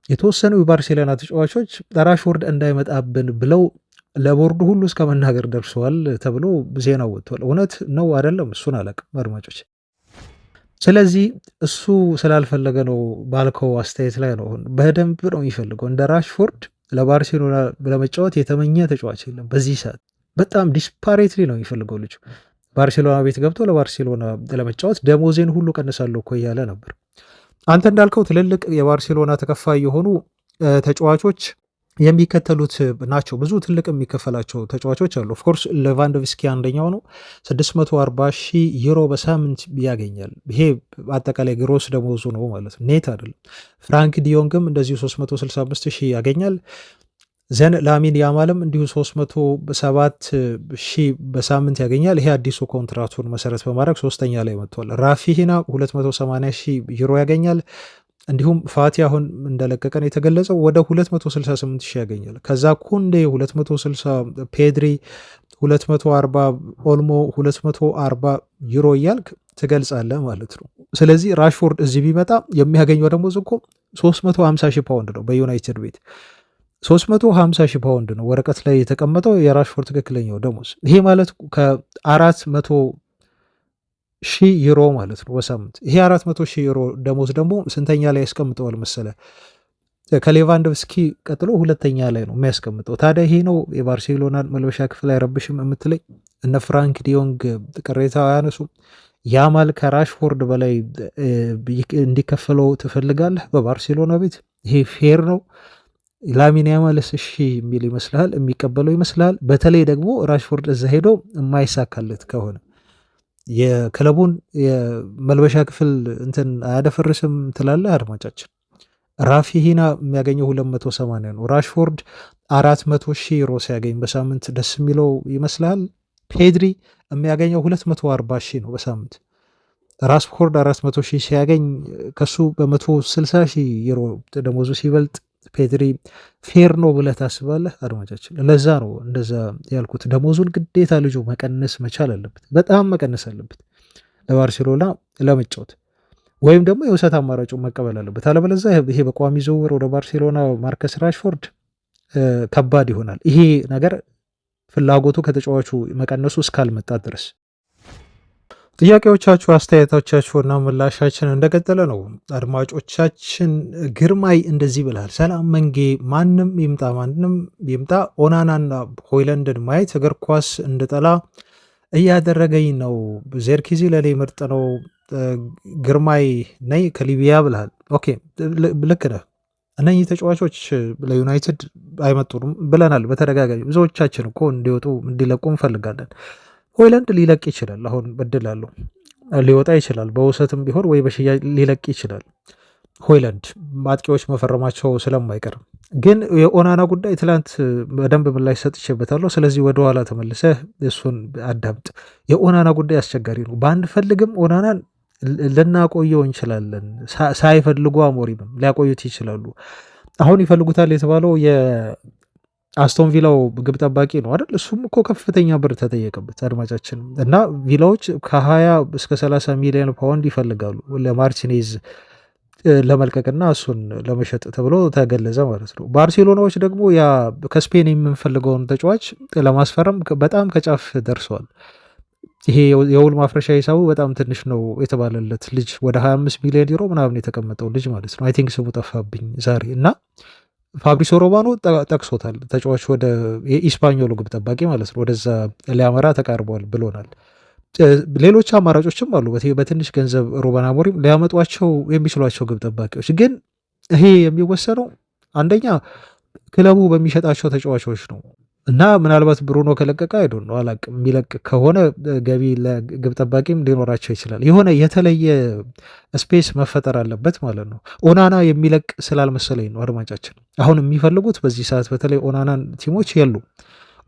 የተወሰኑ የባርሴሎና ተጫዋቾች ራሽፎርድ እንዳይመጣብን ብለው ለቦርዱ ሁሉ እስከ መናገር ደርሰዋል ተብሎ ዜናው ወጥቷል። እውነት ነው አይደለም እሱን አላውቅም አድማጮች። ስለዚህ እሱ ስላልፈለገ ነው ባልከው አስተያየት ላይ ነው። በደንብ ነው የሚፈልገው። እንደ ራሽፎርድ ለባርሴሎና ለመጫወት የተመኘ ተጫዋች የለም በዚህ ሰዓት። በጣም ዲስፓሬትሊ ነው የሚፈልገው ልጁ። ባርሴሎና ቤት ገብቶ ለባርሴሎና ለመጫወት ደሞዜን ሁሉ ቀንሳለሁ እኮ እያለ ነበር። አንተ እንዳልከው ትልልቅ የባርሴሎና ተከፋይ የሆኑ ተጫዋቾች የሚከተሉት ናቸው። ብዙ ትልቅ የሚከፈላቸው ተጫዋቾች አሉ። ኦፍኮርስ ሌቫንዶቭስኪ አንደኛው ነው። 640,000 ዩሮ በሳምንት ያገኛል። ይሄ አጠቃላይ ግሮስ ደሞዙ ነው ማለት ነው፣ ኔት አይደለም። ፍራንክ ዲዮንግም እንደዚሁ 365,000 ያገኛል። ዘን ላሚን ያማልም እንዲሁ 307,000 በሳምንት ያገኛል። ይሄ አዲሱ ኮንትራቱን መሰረት በማድረግ ሶስተኛ ላይ መጥቷል። ራፊሂና 280,000 ዩሮ ያገኛል። እንዲሁም ፋቲ አሁን እንደለቀቀን የተገለጸው ወደ 268,000 ያገኛል። ከዛ ኩንዴ 260፣ ፔድሪ 240፣ ኦልሞ 240 ዩሮ እያልክ ትገልጻለህ ማለት ነው። ስለዚህ ራሽፎርድ እዚህ ቢመጣ የሚያገኘው ደሞዝ እኮ 350,000 ፓውንድ ነው በዩናይትድ ቤት 350,000 ፓውንድ ነው ወረቀት ላይ የተቀመጠው የራሽፎርድ ትክክለኛው ደሞዝ። ይሄ ማለት ከ400,000 ዩሮ ማለት ነው በሳምንት። ይሄ 400,000 ዩሮ ደሞዝ ደግሞ ስንተኛ ላይ ያስቀምጠዋል መሰለ? ከሌቫንዶቭስኪ ቀጥሎ ሁለተኛ ላይ ነው የሚያስቀምጠው። ታዲያ ይሄ ነው የባርሴሎናን መልበሻ ክፍል አይረብሽም የምትለኝ? እነ ፍራንክ ዲዮንግ ቅሬታ አያነሱም? ያማል ከራሽፎርድ በላይ እንዲከፈለው ትፈልጋለህ በባርሴሎና ቤት? ይሄ ፌር ነው? ላሚን ያማልስ እሺ የሚል ይመስልሃል? የሚቀበለው ይመስልሃል? በተለይ ደግሞ ራሽፎርድ እዛ ሄዶ የማይሳካለት ከሆነ የክለቡን የመልበሻ ክፍል እንትን አያደፈርስም ትላለህ አድማጫችን? ራፊሂና የሚያገኘው 280 ነው። ራሽፎርድ 400,000 ዩሮ ሲያገኝ በሳምንት ደስ የሚለው ይመስልሃል? ፔድሪ የሚያገኘው 240,000 ነው በሳምንት። ራሽፎርድ 400,000 ሲያገኝ ከሱ በ160,000 ዩሮ ደሞዙ ሲበልጥ ፔድሪ ፌር ነው ብለህ ታስባለህ አድማጫችን? ለዛ ነው እንደዛ ያልኩት። ደሞዙን ግዴታ ልጁ መቀነስ መቻል አለበት፣ በጣም መቀነስ አለበት ለባርሴሎና ለመጫወት። ወይም ደግሞ የውሰት አማራጩን መቀበል አለበት። አለበለዚያ ይሄ በቋሚ ዝውውር ወደ ባርሴሎና ማርከስ ራሽፎርድ ከባድ ይሆናል። ይሄ ነገር ፍላጎቱ ከተጫዋቹ መቀነሱ እስካልመጣ ድረስ ጥያቄዎቻችሁ፣ አስተያየቶቻችሁና ምላሻችን እንደቀጠለ ነው። አድማጮቻችን ግርማይ እንደዚህ ብላል። ሰላም መንጌ፣ ማንም ይምጣ ኦናናና ሆይለንድን ማየት እግር ኳስ እንድጠላ እያደረገኝ ነው። ዜርኪዚ ለኔ ምርጥ ነው። ግርማይ ነይ ከሊቢያ ብልሃል። ኦኬ ልክ ነህ። እነኚህ ተጫዋቾች ለዩናይትድ አይመጡም ብለናል በተደጋጋሚ። ብዙዎቻችን እኮ እንዲወጡ እንዲለቁ እንፈልጋለን። ሆይለንድ ሊለቅ ይችላል። አሁን በድል አለው ሊወጣ ይችላል። በውሰትም ቢሆን ወይ በሽያጭ ሊለቅ ይችላል። ሆይለንድ አጥቂዎች መፈረማቸው ስለማይቀርም ግን የኦናና ጉዳይ ትላንት በደንብ ምላሽ ሰጥቼበታለሁ። ስለዚህ ወደኋላ ተመልሰህ እሱን አዳምጥ። የኦናና ጉዳይ አስቸጋሪ ነው። ባንፈልግም ኦናናን ልናቆየው እንችላለን። ሳይፈልጉ አሞሪምም ሊያቆዩት ይችላሉ። አሁን ይፈልጉታል የተባለው የአስቶን ቪላው ግብ ጠባቂ ነው አይደል? እሱም እኮ ከፍተኛ ብር ተጠየቀበት አድማጫችን። እና ቪላዎች ከ20 እስከ 30 ሚሊዮን ፓውንድ ይፈልጋሉ ለማርቲኔዝ ለመልቀቅና እሱን ለመሸጥ ተብሎ ተገለጸ ማለት ነው። ባርሴሎናዎች ደግሞ ያ ከስፔን የምንፈልገውን ተጫዋች ለማስፈረም በጣም ከጫፍ ደርሰዋል። ይሄ የውል ማፍረሻ ሂሳቡ በጣም ትንሽ ነው የተባለለት ልጅ ወደ 25 ሚሊዮን ዩሮ ምናምን የተቀመጠው ልጅ ማለት ነው። አይ ቲንክ ስሙ ጠፋብኝ ዛሬ። እና ፋብሪሶ ሮማኖ ጠቅሶታል። ተጫዋች ወደ የኢስፓኞሉ ግብ ጠባቂ ማለት ነው ወደዛ ሊያመራ ተቃርቧል ብሎናል። ሌሎች አማራጮችም አሉ። በትንሽ ገንዘብ ሩበን አሞሪም ሊያመጧቸው የሚችሏቸው ግብ ጠባቂዎች። ግን ይሄ የሚወሰነው አንደኛ ክለቡ በሚሸጣቸው ተጫዋቾች ነው እና ምናልባት ብሩኖ ከለቀቀ አይዶን ነው አላቅም። የሚለቅ ከሆነ ገቢ ለግብ ጠባቂም ሊኖራቸው ይችላል። የሆነ የተለየ ስፔስ መፈጠር አለበት ማለት ነው። ኦናና የሚለቅ ስላልመሰለኝ ነው አድማጫችን። አሁን የሚፈልጉት በዚህ ሰዓት በተለይ ኦናናን ቲሞች የሉ።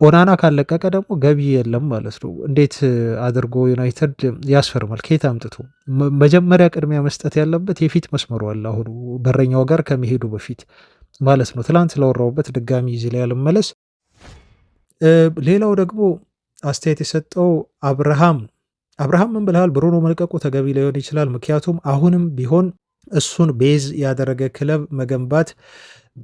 ኦናና ካለቀቀ ደግሞ ገቢ የለም ማለት ነው። እንዴት አድርጎ ዩናይትድ ያስፈርማል? ከየት አምጥቶ? መጀመሪያ ቅድሚያ መስጠት ያለበት የፊት መስመሩ አለ። አሁኑ በረኛው ጋር ከመሄዱ በፊት ማለት ነው። ትላንት ለወራውበት ድጋሚ እዚህ ላይ ያልመለስ። ሌላው ደግሞ አስተያየት የሰጠው አብርሃም ምን ብለሃል? ብሩኖ መልቀቁ ተገቢ ላይሆን ይችላል። ምክንያቱም አሁንም ቢሆን እሱን ቤዝ ያደረገ ክለብ መገንባት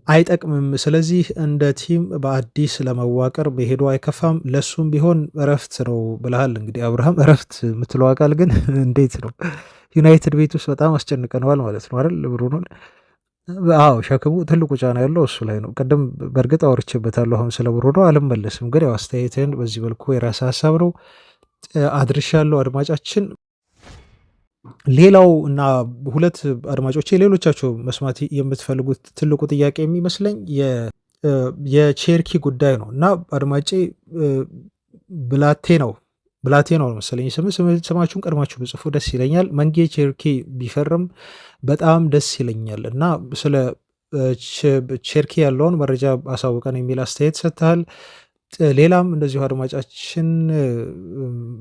አይጠቅምም። ስለዚህ እንደ ቲም በአዲስ ለመዋቀር መሄዱ አይከፋም። ለሱም ቢሆን እረፍት ነው ብለሃል። እንግዲህ አብርሃም እረፍት የምትለው ቃል ግን እንዴት ነው? ዩናይትድ ቤት ውስጥ በጣም አስጨንቀነዋል ማለት ነው አይደል? ብሩኖን አዎ፣ ሸክሙ ትልቁ ጫና ያለው እሱ ላይ ነው። ቅድም በእርግጥ አውርቼበታለሁ። አሁን ስለ ብሩኖ አልመለስም፣ ግን ያው አስተያየትህን በዚህ መልኩ የራስ ሀሳብ ነው አድርሻለሁ አድማጫችን። ሌላው እና ሁለት አድማጮቼ ሌሎቻቸው መስማት የምትፈልጉት ትልቁ ጥያቄ የሚመስለኝ የቼርኪ ጉዳይ ነው እና አድማጬ ብላቴ ነው መሰለኝ ስማችሁን ቀድማችሁ ብጽፉ ደስ ይለኛል። መንጌ ቼርኪ ቢፈርም በጣም ደስ ይለኛል እና ስለ ቼርኪ ያለውን መረጃ አሳውቀን የሚል አስተያየት ሰጥተሃል። ሌላም እንደዚሁ አድማጫችን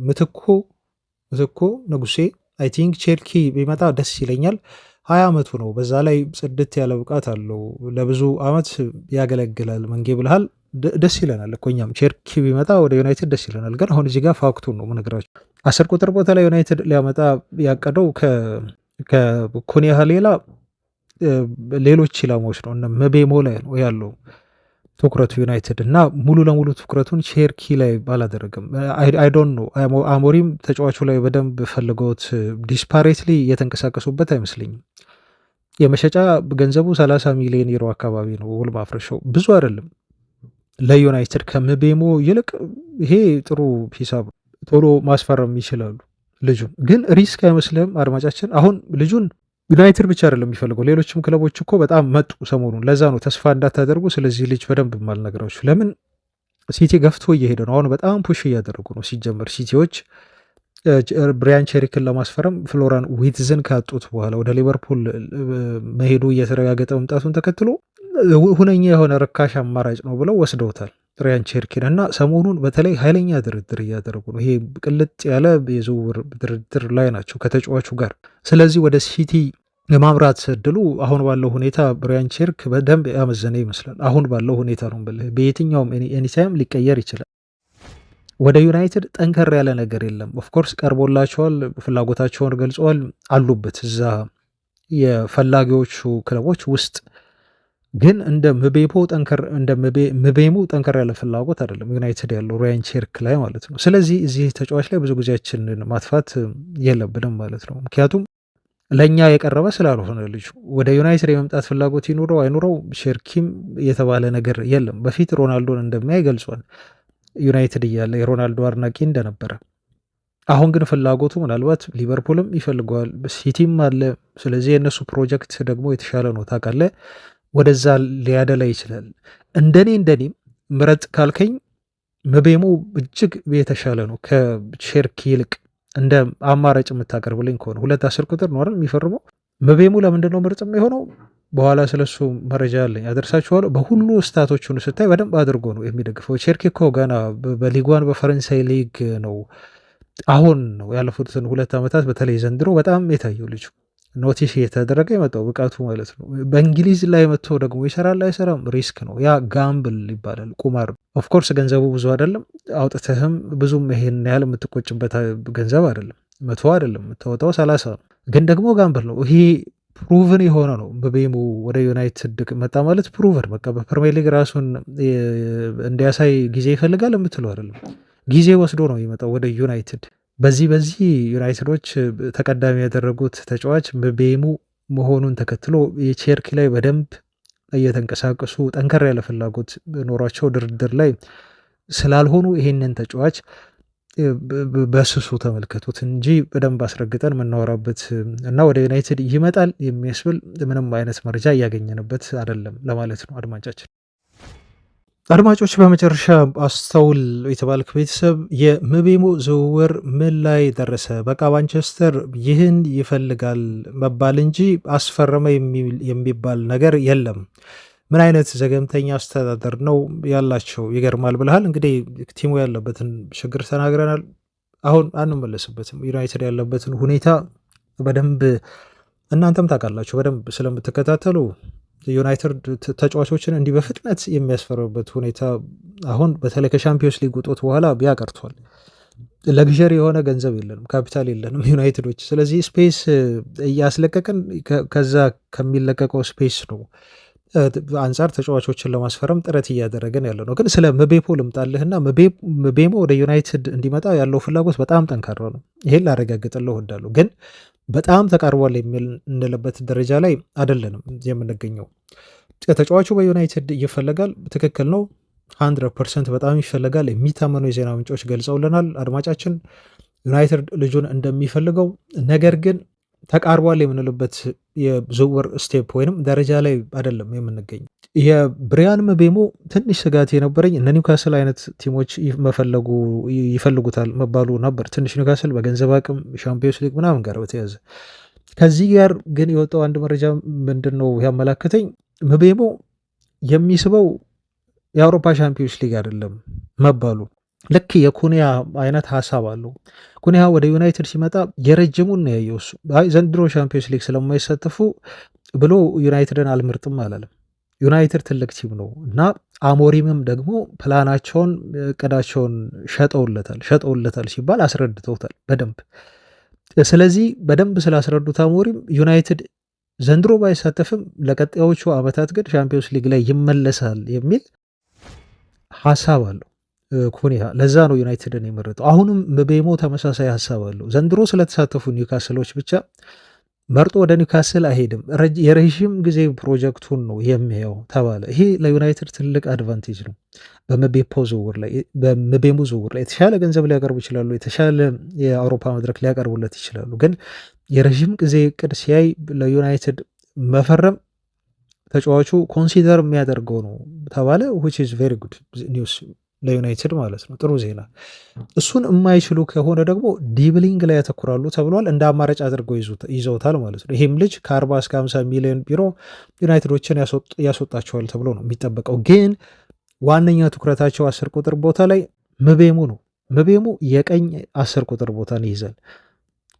ምትኩ ንጉሴ አይ ቲንክ ቼርኪ ቢመጣ ደስ ይለኛል። 20 ዓመቱ ነው። በዛ ላይ ጽድት ያለ ብቃት አለው። ለብዙ ዓመት ያገለግላል መንጌ ብልሃል። ደስ ይለናል እኮ እኛም ቼርኪ ቢመጣ ወደ ዩናይትድ ደስ ይለናል። ግን አሁን እዚህ ጋር ፋክቱን ነው ምነግራቸው። 10 ቁጥር ቦታ ላይ ዩናይትድ ሊያመጣ ያቀደው ከኩኒያህ ሌላ ሌሎች ኢላማዎች ነው። እነ መቤሞ ላይ ነው ያለው ትኩረቱ ዩናይትድ እና ሙሉ ለሙሉ ትኩረቱን ቼርኪ ላይ አላደረገም። አይ ዶንት ኖ አሞሪም ተጫዋቹ ላይ በደንብ ፈልገውት ዲስፓሬትሊ እየተንቀሳቀሱበት አይመስለኝም። የመሸጫ ገንዘቡ 30 ሚሊዮን ዩሮ አካባቢ ነው። ውል ማፍረሻው ብዙ አይደለም ለዩናይትድ ከምቤሞ ይልቅ ይሄ ጥሩ ሂሳብ፣ ቶሎ ማስፈረም ይችላሉ። ልጁን ግን ሪስክ አይመስልም አድማጫችን? አሁን ልጁን ዩናይትድ ብቻ አይደለም የሚፈልገው፣ ሌሎችም ክለቦች እኮ በጣም መጡ ሰሞኑን። ለዛ ነው ተስፋ እንዳታደርጉ። ስለዚህ ልጅ በደንብ ማልነገራችሁ። ለምን ሲቲ ገፍቶ እየሄደ ነው። አሁን በጣም ፑሽ እያደረጉ ነው። ሲጀመር ሲቲዎች ብሪያን ቼሪክን ለማስፈረም ፍሎራን ዊትዝን ካጡት በኋላ ወደ ሊቨርፑል መሄዱ እየተረጋገጠ መምጣቱን ተከትሎ ሁነኛ የሆነ ርካሽ አማራጭ ነው ብለው ወስደውታል ብሪያን ቼሪክን እና ሰሞኑን በተለይ ኃይለኛ ድርድር እያደረጉ ነው። ይሄ ቅልጥ ያለ የዝውውር ድርድር ላይ ናቸው ከተጫዋቹ ጋር። ስለዚህ ወደ ሲቲ የማምራት እድሉ አሁን ባለው ሁኔታ ብሪያን ቼርክ በደንብ ያመዘነ ይመስላል። አሁን ባለው ሁኔታ ነው ብልህ፣ በየትኛውም ኤኒታይም ሊቀየር ይችላል። ወደ ዩናይትድ ጠንከር ያለ ነገር የለም። ኦፍኮርስ ቀርቦላቸዋል፣ ፍላጎታቸውን ገልጸዋል፣ አሉበት እዛ የፈላጊዎቹ ክለቦች ውስጥ ግን እንደ ምቤሙ ጠንከር ያለ ፍላጎት አይደለም ዩናይትድ ያለው ራያን ቼርክ ላይ ማለት ነው። ስለዚህ እዚህ ተጫዋች ላይ ብዙ ጊዜያችንን ማጥፋት የለብንም ማለት ነው። ምክንያቱም ለእኛ የቀረበ ስላልሆነ ልጁ ወደ ዩናይትድ የመምጣት ፍላጎት ይኑረው አይኑረው ሼርኪም የተባለ ነገር የለም። በፊት ሮናልዶን እንደሚያይ ገልጿል፣ ዩናይትድ እያለ የሮናልዶ አድናቂ እንደነበረ። አሁን ግን ፍላጎቱ ምናልባት ሊቨርፑልም ይፈልገዋል፣ ሲቲም አለ። ስለዚህ የእነሱ ፕሮጀክት ደግሞ የተሻለ ነው ታውቃለህ፣ ወደዛ ሊያደላ ይችላል። እንደኔ ምረጥ ካልከኝ ምቤሙ እጅግ የተሻለ ነው ከሼርኪ ይልቅ እንደ አማራጭ የምታቀርብልኝ ከሆነ 2 ቁጥር ነው አይደል የሚፈርመው። ምቤሙ ለምንድን ነው ምርጥ የሚሆነው? በኋላ ስለሱ መረጃ አለኝ አደርሳችኋለሁ። በሁሉ ስታቶቹን ስታይ በደንብ አድርጎ ነው የሚደግፈው። ቼርኪ እኮ ገና በሊጓን በፈረንሳይ ሊግ ነው አሁን ነው ያለፉትን 2 ዓመታት በተለይ ዘንድሮ በጣም የታየው ልጁ ኖቲስ እየተደረገ የመጣው ብቃቱ ማለት ነው። በእንግሊዝ ላይ መጥቶ ደግሞ ይሰራል አይሰራም ሪስክ ነው። ያ ጋምብል ይባላል፣ ቁማር። ኦፍኮርስ ገንዘቡ ብዙ አይደለም፣ አውጥተህም ብዙም ይሄን ያህል የምትቆጭበት ገንዘብ አይደለም። 100 አይደለም የምታወጣው 30 ነው፣ ግን ደግሞ ጋምብል ነው። ይሄ ፕሩቭን የሆነ ነው። ምቤሙ ወደ ዩናይትድ መጣ ማለት ፕሩቨን በቃ በፕሪሚየር ሊግ ራሱን እንዲያሳይ ጊዜ ይፈልጋል የምትለው አይደለም። ጊዜ ወስዶ ነው የመጣው ወደ ዩናይትድ። በዚህ ዩናይትዶች ተቀዳሚ ያደረጉት ተጫዋች ምቤሙ መሆኑን ተከትሎ የቼርኪ ላይ በደንብ እየተንቀሳቀሱ ጠንከር ያለ ፍላጎት ኖሯቸው ድርድር ላይ ስላልሆኑ ይሄንን ተጫዋች በስሱ ተመልከቱት እንጂ በደንብ አስረግጠን የምናወራበት እና ወደ ዩናይትድ ይመጣል የሚያስብል ምንም አይነት መረጃ እያገኘንበት አይደለም ለማለት ነው። አድማጮች በመጨረሻ አስተውል የተባልክ ቤተሰብ የምቤሙ ዝውውር ምን ላይ ደረሰ? በቃ ማንቸስተር ይህን ይፈልጋል መባል እንጂ አስፈረመ የሚባል ነገር የለም። ምን አይነት ዘገምተኛ አስተዳደር ነው ያላቸው? ይገርማል ብልሃል። እንግዲህ ቲሙ ያለበትን ችግር ተናግረናል። አሁን አንመለስበትም። ዩናይትድ ያለበትን ሁኔታ በደንብ እናንተም ታውቃላችሁ በደንብ ስለምትከታተሉ። ዩናይትድ ተጫዋቾችን እንዲህ በፍጥነት የሚያስፈርበት ሁኔታ አሁን በተለይ ከሻምፒዮንስ ሊግ ውጦት በኋላ ቢያቀርቷል። ለግዠሪ የሆነ ገንዘብ የለንም፣ ካፒታል የለንም ዩናይትዶች። ስለዚህ ስፔስ እያስለቀቅን ከዛ ከሚለቀቀው ስፔስ ነው አንጻር ተጫዋቾችን ለማስፈረም ጥረት እያደረገን ያለ ነው። ግን ስለ ምቤሞ ልምጣልህና ምቤሞ ወደ ዩናይትድ እንዲመጣ ያለው ፍላጎት በጣም ጠንካራ ነው። ይሄን ላረጋግጥልህ እወዳለሁ። ግን በጣም ተቃርቧል የምንልበት ደረጃ ላይ አይደለንም የምንገኘው። ተጫዋቹ በዩናይትድ ይፈለጋል፣ ትክክል ነው። 100% በጣም ይፈለጋል። የሚታመኑ የዜና ምንጮች ገልጸውልናል። አድማጫችን ዩናይትድ ልጁን እንደሚፈልገው፣ ነገር ግን ተቃርቧል የምንልበት የዝውውር ስቴፕ ወይም ደረጃ ላይ አይደለም የምንገኘው። የብሪያን ምቤሞ ትንሽ ስጋት የነበረኝ እነ ኒውካስል አይነት ቲሞች ይፈልጉታል መባሉ ነበር። ትንሽ ኒውካስል በገንዘብ አቅም ሻምፒዮንስ ሊግ ምናምን ጋር በተያዘ ከዚህ ጋር ግን የወጣው አንድ መረጃ ምንድን ነው ያመላክተኝ፣ ምቤሞ የሚስበው የአውሮፓ ሻምፒዮንስ ሊግ አይደለም መባሉ ልክ የኩኒያ አይነት ሀሳብ አለው። ኩኒያ ወደ ዩናይትድ ሲመጣ የረጅሙን ነው ያየው። እሱ ዘንድሮ ሻምፒዮንስ ሊግ ስለማይሳተፉ ብሎ ዩናይትድን አልመርጥም አላለም። ዩናይትድ ትልቅ ቲም ነው እና አሞሪምም ደግሞ ፕላናቸውን እቅዳቸውን ሸጠውለታል ሲባል አስረድተውታል በደንብ። ስለዚህ በደንብ ስላስረዱት አሞሪም ዩናይትድ ዘንድሮ ባይሳተፍም ለቀጣዮቹ ዓመታት ግን ሻምፒዮንስ ሊግ ላይ ይመለሳል የሚል ሀሳብ አለው ኩኒያ። ለዛ ነው ዩናይትድን የመረጠው። አሁንም ምቤሞ ተመሳሳይ ሀሳብ አለው። ዘንድሮ ስለተሳተፉ ኒውካስሎች ብቻ መርጦ ወደ ኒውካስል አይሄድም፣ የረዥም ጊዜ ፕሮጀክቱን ነው የሚያየው ተባለ። ይሄ ለዩናይትድ ትልቅ አድቫንቴጅ ነው። በምቤሙ ዝውውር ላይ የተሻለ ገንዘብ ሊያቀርቡ ይችላሉ፣ የተሻለ የአውሮፓ መድረክ ሊያቀርቡለት ይችላሉ። ግን የረዥም ጊዜ እቅድ ሲያይ ለዩናይትድ መፈረም ተጫዋቹ ኮንሲደር የሚያደርገው ነው ተባለ። which is very good news ለዩናይትድ ማለት ነው። ጥሩ ዜና። እሱን የማይችሉ ከሆነ ደግሞ ዲብሊንግ ላይ ያተኩራሉ ተብሏል። እንደ አማራጭ አድርገው ይዘውታል ማለት ነው። ይህም ልጅ ከ40 እስከ 50 ሚሊዮን ዩሮ ዩናይትዶችን ያስወጣቸዋል ተብሎ ነው የሚጠበቀው። ግን ዋነኛ ትኩረታቸው 10 ቁጥር ቦታ ላይ ምቤሙ ነው። ምቤሙ የቀኝ 10 ቁጥር ቦታን ይይዛል።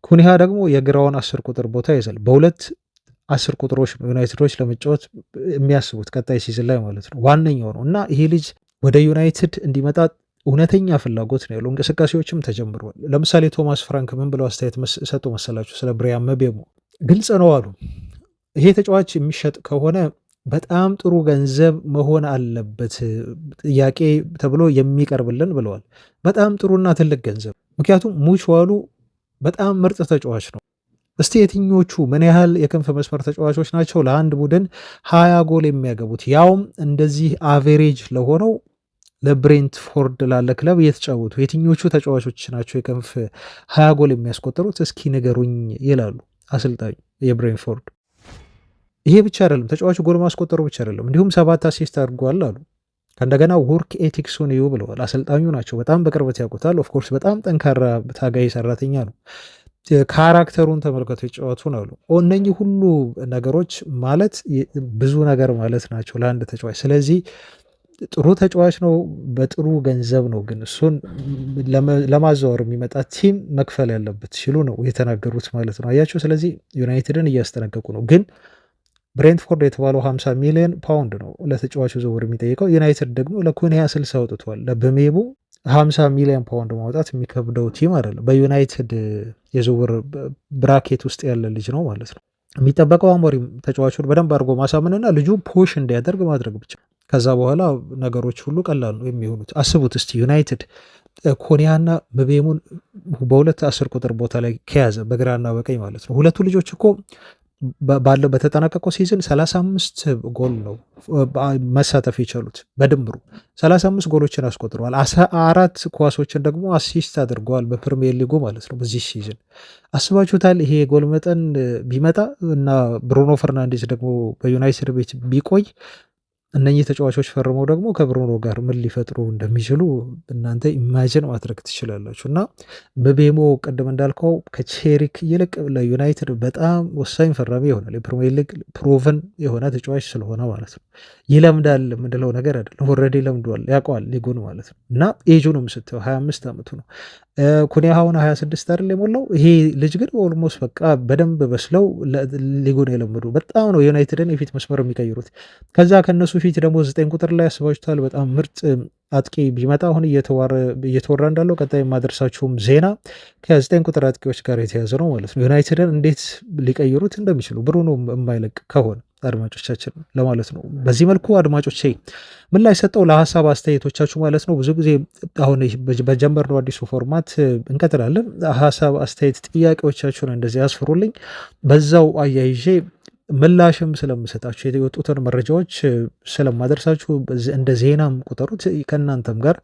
ኩኒሃ ደግሞ የግራውን 10 ቁጥር ቦታ ይይዛል። በሁለት 10 ቁጥሮች ዩናይትዶች ለመጫወት የሚያስቡት ቀጣይ ሲዝን ላይ ማለት ነው። ዋነኛው ነው እና ይሄ ልጅ ወደ ዩናይትድ እንዲመጣ እውነተኛ ፍላጎት ነው ያለው። እንቅስቃሴዎችም ተጀምረዋል። ለምሳሌ ቶማስ ፍራንክ ምን ብለው አስተያየት ሰጡ መሰላችሁ ስለ ብሪያን ምቤሞ? ግልጽ ነው አሉ። ይሄ ተጫዋች የሚሸጥ ከሆነ በጣም ጥሩ ገንዘብ መሆን አለበት ጥያቄ ተብሎ የሚቀርብልን ብለዋል። በጣም ጥሩና ትልቅ ገንዘብ፣ ምክንያቱም ሙቹዋሉ በጣም ምርጥ ተጫዋች ነው። እስቲ የትኞቹ ምን ያህል የክንፍ መስመር ተጫዋቾች ናቸው ለአንድ ቡድን 20 ጎል የሚያገቡት ያውም እንደዚህ አቬሬጅ ለሆነው ለብሬንትፎርድ ላለ ክለብ እየተጫወቱ የትኞቹ ተጫዋቾች ናቸው የክንፍ 20 ጎል የሚያስቆጠሩት እስኪ ንገሩኝ ይላሉ አሰልጣኙ የብሬንትፎርድ። ይሄ ብቻ አይደለም፣ ተጫዋቹ ጎል ማስቆጠሩ ብቻ አይደለም፣ እንዲሁም 7 አሲስት አድርጓል አሉ። ከእንደገና ወርክ ኤቲክሱን እዩ ብለዋል። አሰልጣኙ ናቸው፣ በጣም በቅርበት ያውቁታል። ኦፍኮርስ በጣም ጠንካራ ታጋይ ሰራተኛ ነው። ካራክተሩን ተመልከቱ፣ የጨዋቱን አሉ። እነኚህ ሁሉ ነገሮች ማለት ብዙ ነገር ማለት ናቸው ለአንድ ተጫዋች። ስለዚህ ጥሩ ተጫዋች ነው፣ በጥሩ ገንዘብ ነው ግን እሱን ለማዘዋወር የሚመጣ ቲም መክፈል ያለበት ሲሉ ነው የተናገሩት ማለት ነው። አያቸው። ስለዚህ ዩናይትድን እያስጠነቀቁ ነው። ግን ብሬንትፎርድ የተባለው 50 ሚሊዮን ፓውንድ ነው ለተጫዋቹ ዝውውር የሚጠይቀው። ዩናይትድ ደግሞ ለኩኒያ 60 አውጥቷል። ለበሜቡ 50 ሚሊዮን ፓውንድ ማውጣት የሚከብደው ቲም አይደለም። በዩናይትድ የዝውውር ብራኬት ውስጥ ያለ ልጅ ነው ማለት ነው። የሚጠበቀው አሞሪም ተጫዋቹን በደንብ አድርጎ ማሳመንና ልጁ ፑሽ እንዲያደርግ ማድረግ ብቻ። ከዛ በኋላ ነገሮች ሁሉ ቀላል ነው የሚሆኑት። አስቡት እስቲ ዩናይትድ ኮኒያና ምቤሙን በሁለት 10 ቁጥር ቦታ ላይ ከያዘ በግራና በቀኝ ማለት ነው። ሁለቱ ልጆች እኮ ባለው በተጠናቀቀው ሲዝን 35 ጎል ነው መሳተፍ የቻሉት። በድምሩ 35 ጎሎችን አስቆጥረዋል። 14 ኳሶችን ደግሞ አሲስት አድርገዋል በፕሪሚየር ሊጉ ማለት ነው በዚህ ሲዝን። አስባችሁታል? ይሄ የጎል መጠን ቢመጣ እና ብሩኖ ፈርናንዴዝ ደግሞ በዩናይትድ ቤት ቢቆይ እነኚህ ተጫዋቾች ፈርመው ደግሞ ከብሩኖ ጋር ምን ሊፈጥሩ እንደሚችሉ እናንተ ኢማጅን ማድረግ ትችላላችሁ። እና በቤሞ ቅድም እንዳልከው ከቼሪክ ይልቅ ለዩናይትድ በጣም ወሳኝ ፈራሚ ይሆናል። የፕሪሚየር ሊግ ፕሮቨን የሆነ ተጫዋች ስለሆነ ማለት ነው። ይለምዳል የምንለው ነገር አይደለም። ኦልሬዲ ለምዷል፣ ያውቀዋል ሊጉን ማለት ነው። እና ኤጁንም ስትው 25 ዓመቱ ነው። ኩኒያውን 26 አይደል የሞላው። ይሄ ልጅ ግን ኦልሞስት በቃ በደንብ በስለው ሊጉን የለመዱ በጣም ነው ዩናይትድን የፊት መስመር የሚቀይሩት። ከዛ ከነሱ ፊት ደግሞ 9 ቁጥር ላይ ያስባችሁታል። በጣም ምርጥ አጥቂ ቢመጣ አሁን እየተወራ እንዳለው ቀጣይ የማደርሳችሁም ዜና ከ9 ቁጥር አጥቂዎች ጋር የተያዘ ነው ማለት ነው። ዩናይትድን እንዴት ሊቀይሩት እንደሚችሉ ብሩኖ የማይለቅ ከሆነ አድማጮቻችን ለማለት ነው። በዚህ መልኩ አድማጮቼ ምን ላይ ሰጠው ለሀሳብ አስተያየቶቻችሁ ማለት ነው። ብዙ ጊዜ አሁን በጀመርነው አዲሱ ፎርማት እንቀጥላለን። ሀሳብ አስተያየት፣ ጥያቄዎቻችሁን እንደዚህ ያስፍሩልኝ። በዛው አያይዤ ምላሽም ስለምሰጣችሁ የወጡትን መረጃዎች ስለማደርሳችሁ እንደ ዜናም ቁጠሩት። ከእናንተም ጋር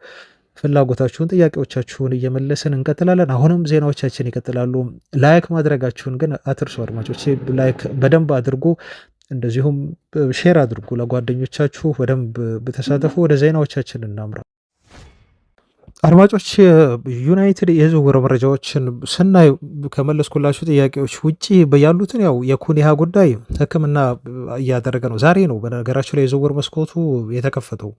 ፍላጎታችሁን፣ ጥያቄዎቻችሁን እየመለስን እንቀጥላለን። አሁንም ዜናዎቻችን ይቀጥላሉ። ላይክ ማድረጋችሁን ግን አትርሱ አድማጮች። ላይክ በደንብ አድርጉ፣ እንደዚሁም ሼር አድርጉ ለጓደኞቻችሁ። በደንብ በተሳተፉ ወደ ዜናዎቻችን እናምራ። አድማጮች ዩናይትድ የዝውውር መረጃዎችን ስናይ ከመለስኩላችሁ ጥያቄዎች ውጭ ያሉትን ያው የኩኒያ ጉዳይ ሕክምና እያደረገ ነው። ዛሬ ነው በነገራችን ላይ የዝውውር መስኮቱ የተከፈተው፣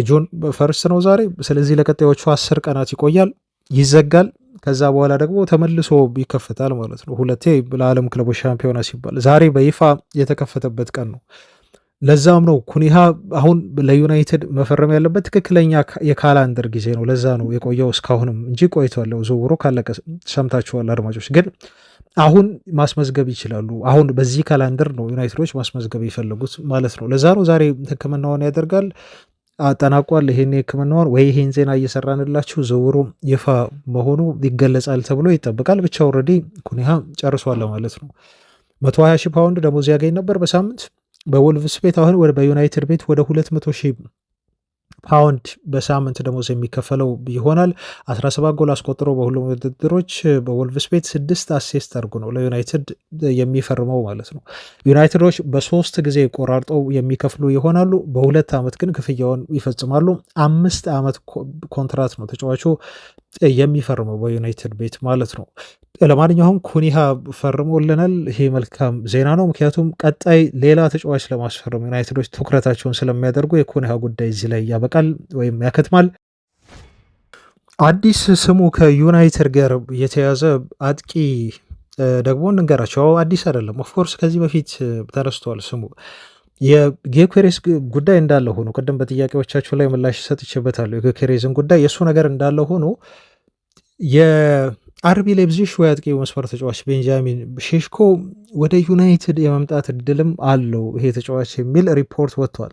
ጁን ፈርስት ነው ዛሬ። ስለዚህ ለቀጣዮቹ 10 ቀናት ይቆያል፣ ይዘጋል። ከዛ በኋላ ደግሞ ተመልሶ ይከፈታል ማለት ነው። ሁለቴ ለዓለም ክለቦች ሻምፒዮና ሲባል ዛሬ በይፋ የተከፈተበት ቀን ነው። ለዛም ነው ኩኒሃ አሁን ለዩናይትድ መፈረም ያለበት ትክክለኛ የካላንደር ጊዜ ነው። ለዛ ነው የቆየው እስካሁንም እንጂ ቆይቷለው። ዝውውሩ ካለቀ ሰምታችኋል አድማጮች። ግን አሁን ማስመዝገብ ይችላሉ። አሁን በዚህ ካላንደር ነው ዩናይትዶች ማስመዝገብ የፈለጉት ማለት ነው። ለዛ ነው ዛሬ ሕክምናውን ያደርጋል፣ አጠናቋል። ይሄን ሕክምናውን ወይ ይሄን ዜና እየሰራንላችሁ ዝውውሩ ይፋ መሆኑ ይገለጻል ተብሎ ይጠብቃል። ብቻ ኦልሬዲ ኩኒሃ ጨርሷል ማለት ነው። 120,000 ፓውንድ ደሞዝ ያገኝ ነበር በሳምንት በወልቭስ ቤት። አሁን በዩናይትድ ቤት ወደ 200,000 ፓውንድ በሳምንት ደሞዝ የሚከፈለው ይሆናል። 17 ጎል አስቆጥሮ በሁሉም ውድድሮች በወልቭስ ቤት 6 አሲስት አድርጎ ነው ለዩናይትድ የሚፈርመው ማለት ነው። ዩናይትዶች በ3 ጊዜ ቆራርጠው የሚከፍሉ ይሆናሉ። በ2 ዓመት ግን ክፍያውን ይፈጽማሉ። 5 ዓመት ኮንትራት ነው ተጫዋቹ የሚፈርመው በዩናይትድ ቤት ማለት ነው። ለማንኛውም ኩኒሃ ፈርሞልናል። ይሄ መልካም ዜና ነው። ምክንያቱም ቀጣይ ሌላ ተጫዋች ለማስፈረም ዩናይትዶች ትኩረታቸውን ስለሚያደርጉ የኩኒሃ ጉዳይ እዚህ ላይ ያበቃል ወይም ያከትማል። አዲስ ስሙ ከዩናይትድ ጋር የተያዘ አጥቂ ደግሞ እንንገራቸው። አዲስ አይደለም፣ ኦፍኮርስ ከዚህ በፊት ተረስቷል ስሙ። የጌኩሬስ ጉዳይ እንዳለ ሆኖ ቅድም በጥያቄዎቻችሁ ላይ ምላሽ ሰጥቼበታለሁ። የጌኩሬስን ጉዳይ የእሱ ነገር እንዳለ ሆኖ አርቢ ላይፕዚግ የአጥቂ መስመር ተጫዋች ቤንጃሚን ሼሽኮ ወደ ዩናይትድ የመምጣት እድልም አለው ይሄ ተጫዋች የሚል ሪፖርት ወጥቷል።